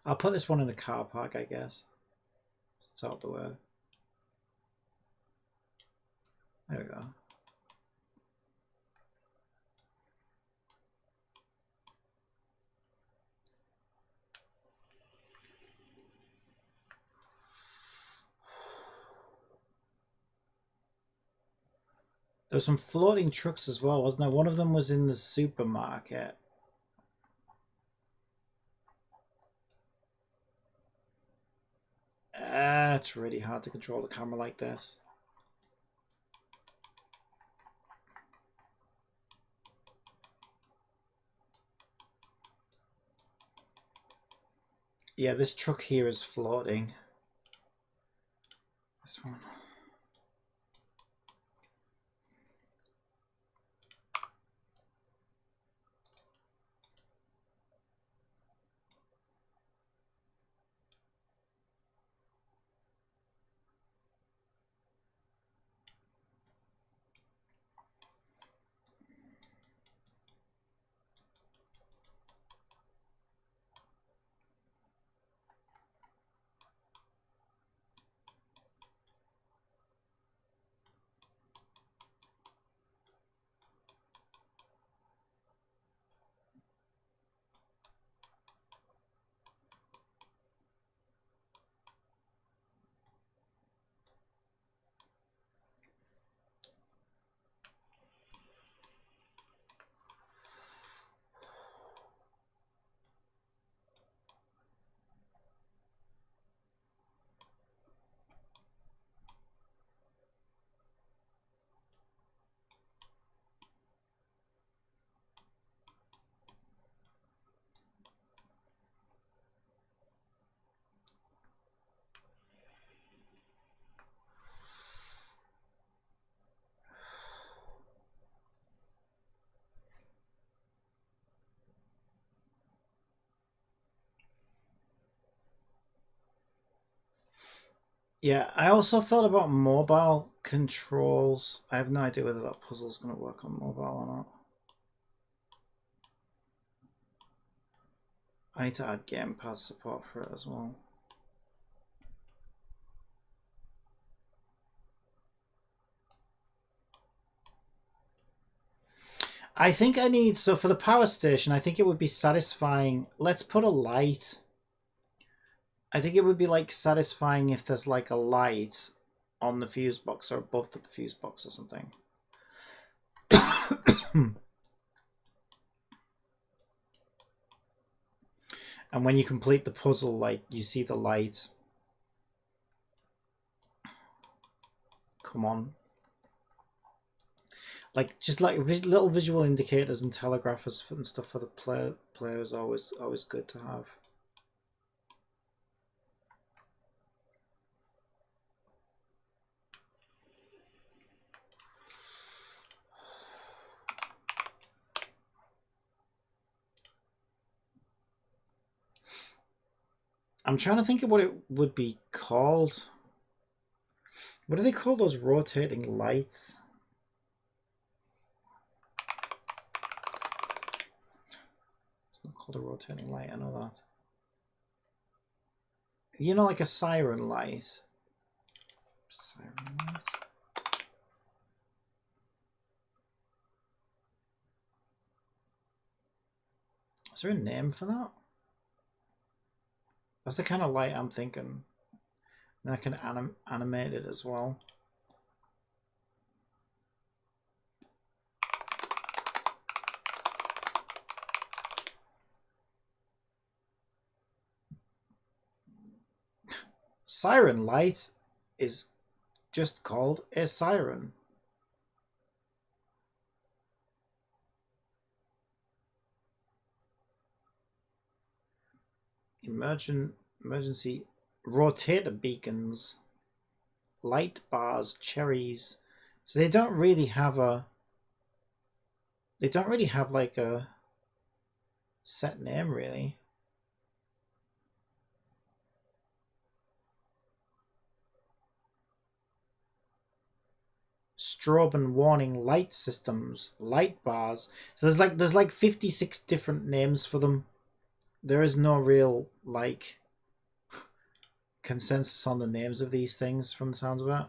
I'll put this one in the car park, I guess. It's out the way. There we go. There were some floating trucks as well, wasn't there? One of them was in the supermarket. It's really hard to control the camera like this. Yeah, this truck here is floating. This one. Yeah, I also thought about mobile controls. I have no idea whether that puzzle's going to work on mobile or not. I need to add gamepad support for it as well. I think I need, so for the power station, I think it would be satisfying. Let's put a light. I think it would be like satisfying if there's like a light on the fuse box or above the fuse box or something. And when you complete the puzzle, like you see the light come on. Like just like little visual indicators and telegraphers and stuff for the player is always good to have. I'm trying to think of what it would be called. What do they call those rotating lights? It's not called a rotating light, I know that. You know, like a siren light. Siren light? Is there a name for that? That's the kind of light I'm thinking. And I can animate it as well. Siren light is just called a siren. Emergency rotator beacons, light bars, cherries. So they don't really have like a set name really. Strobe and warning light systems, light bars. So there's like 56 different names for them. There is no real like consensus on the names of these things from the sounds of it.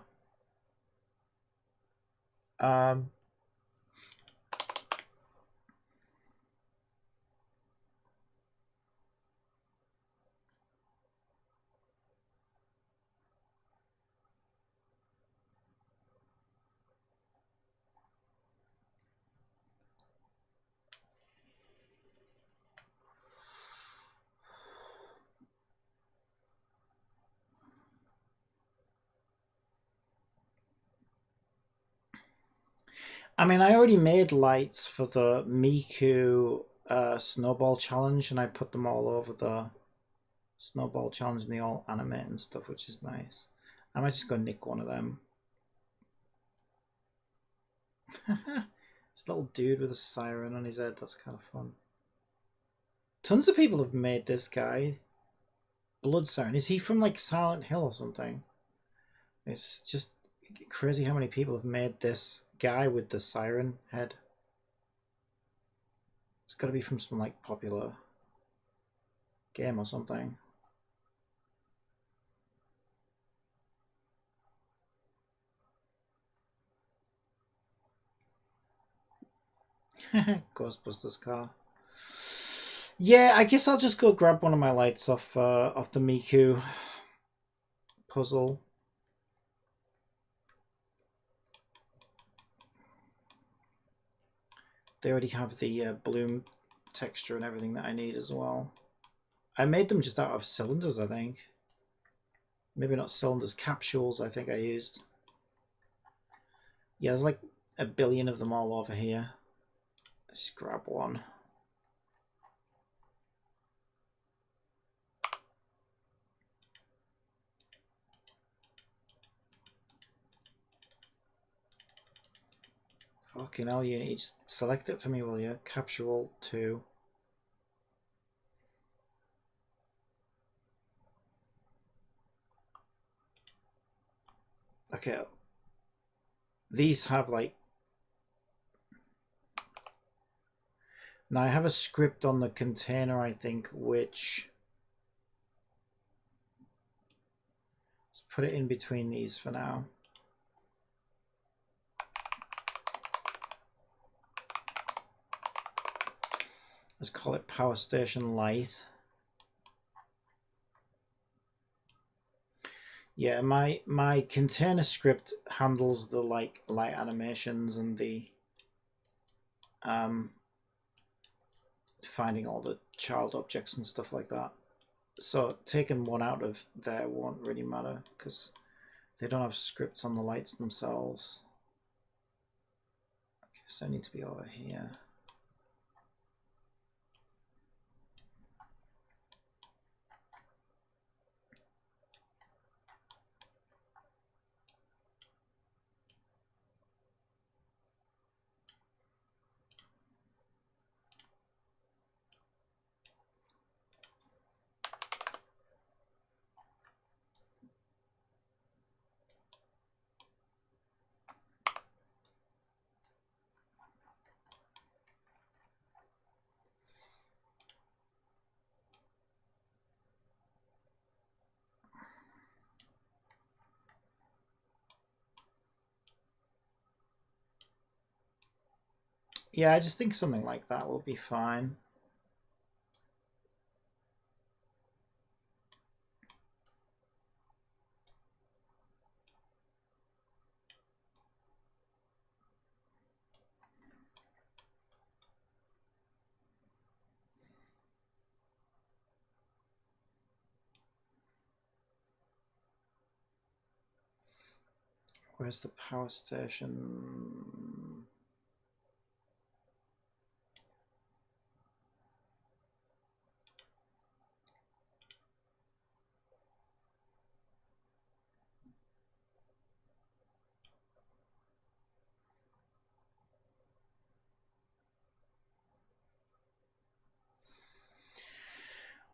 I mean, I already made lights for the Miku Snowball challenge, and I put them all over the Snowball challenge, and they all animate and stuff, which is nice. I might just go nick one of them. This little dude with a siren on his head, that's kind of fun. Tons of people have made this guy. Blood Siren. Is he from like Silent Hill or something? It's just crazy how many people have made this guy with the siren head. It's got to be from some like popular game or something. Ghostbusters car. Yeah, I guess I'll just go grab one of my lights off the Miku puzzle. They already have the bloom texture and everything that I need as well. I made them just out of cylinders, I think. Maybe not cylinders, capsules I think I used. Yeah, there's like a billion of them all over here. Let's grab one. Fucking hell, you need to select it for me, will you? Capsule 2. Okay. These have like... Now I have a script on the container, I think, which... Let's put it in between these for now. Let's call it Power Station Light. Yeah, my container script handles the light animations and the finding all the child objects and stuff like that. So taking one out of there won't really matter because they don't have scripts on the lights themselves. Okay, so I need to be over here. Yeah, I just think something like that will be fine. Where's the power station?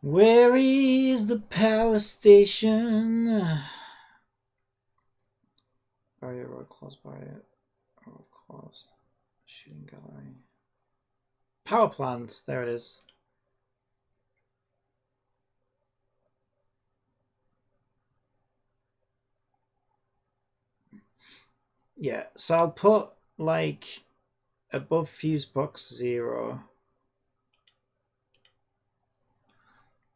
Where is the power station? Barrier road closed, barrier road closed. Shooting gallery. Power plant, there it is. Yeah, so I'll put like above fuse box 0.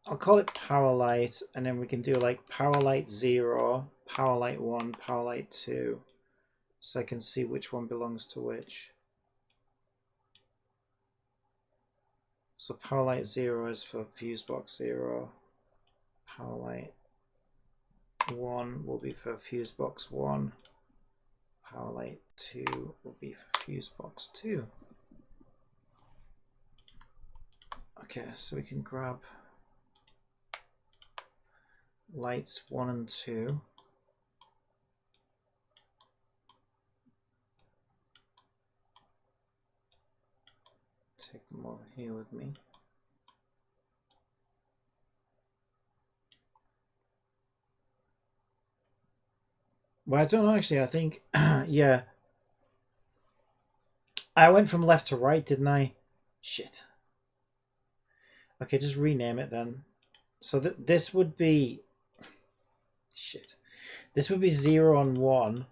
I'll call it power light, and then we can do like power light 0, power light 1, power light 2, so I can see which one belongs to which. So power light 0 is for fuse box 0, power light 1 will be for fuse box 1, power light 2 will be for fuse box 2. Okay, so we can grab lights 1 and 2. Take them over here with me. Well, I don't know actually. I think, yeah. I went from left to right, didn't I? Shit. Okay, just rename it then. So this would be... Shit. This would be 0 and 1.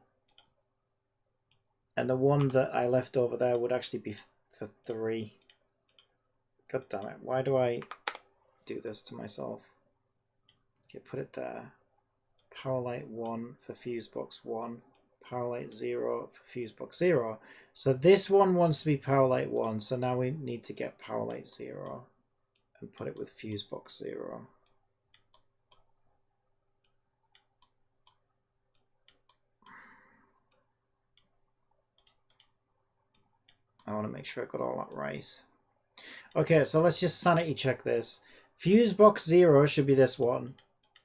And the one that I left over there would actually be for 3. God damn it. Why do I do this to myself? Okay, put it there. Power light 1 for fuse box 1. Power light 0 for fuse box 0. So this one wants to be power light 1. So now we need to get power light 0 and put it with fuse box 0. I want to make sure I got all that right. Okay, so let's just sanity check this. Fuse box 0 should be this one.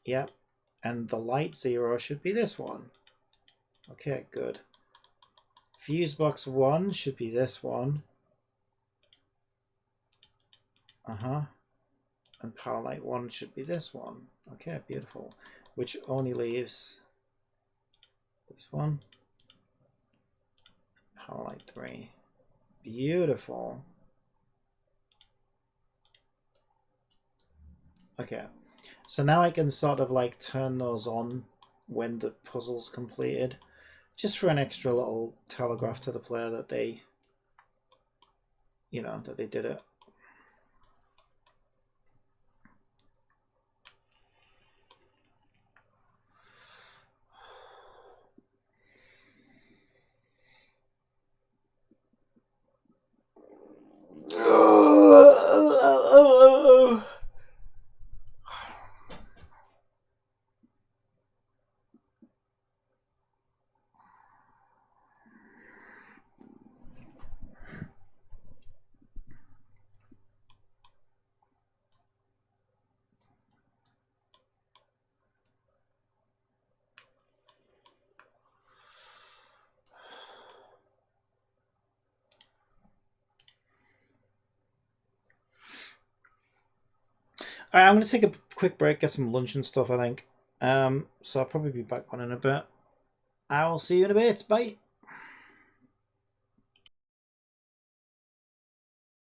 Yep. And the light 0 should be this one. Okay, good. Fuse box 1 should be this one. And power light 1 should be this one. Okay, beautiful. Which only leaves this one. Power light 3. Beautiful. Okay. So now I can sort of like turn those on when the puzzle's completed, just for an extra little telegraph to the player that they, you know, that they did it. Alright, I'm going to take a quick break, get some lunch and stuff, I think. So I'll probably be back on in a bit. I will see you in a bit. Bye.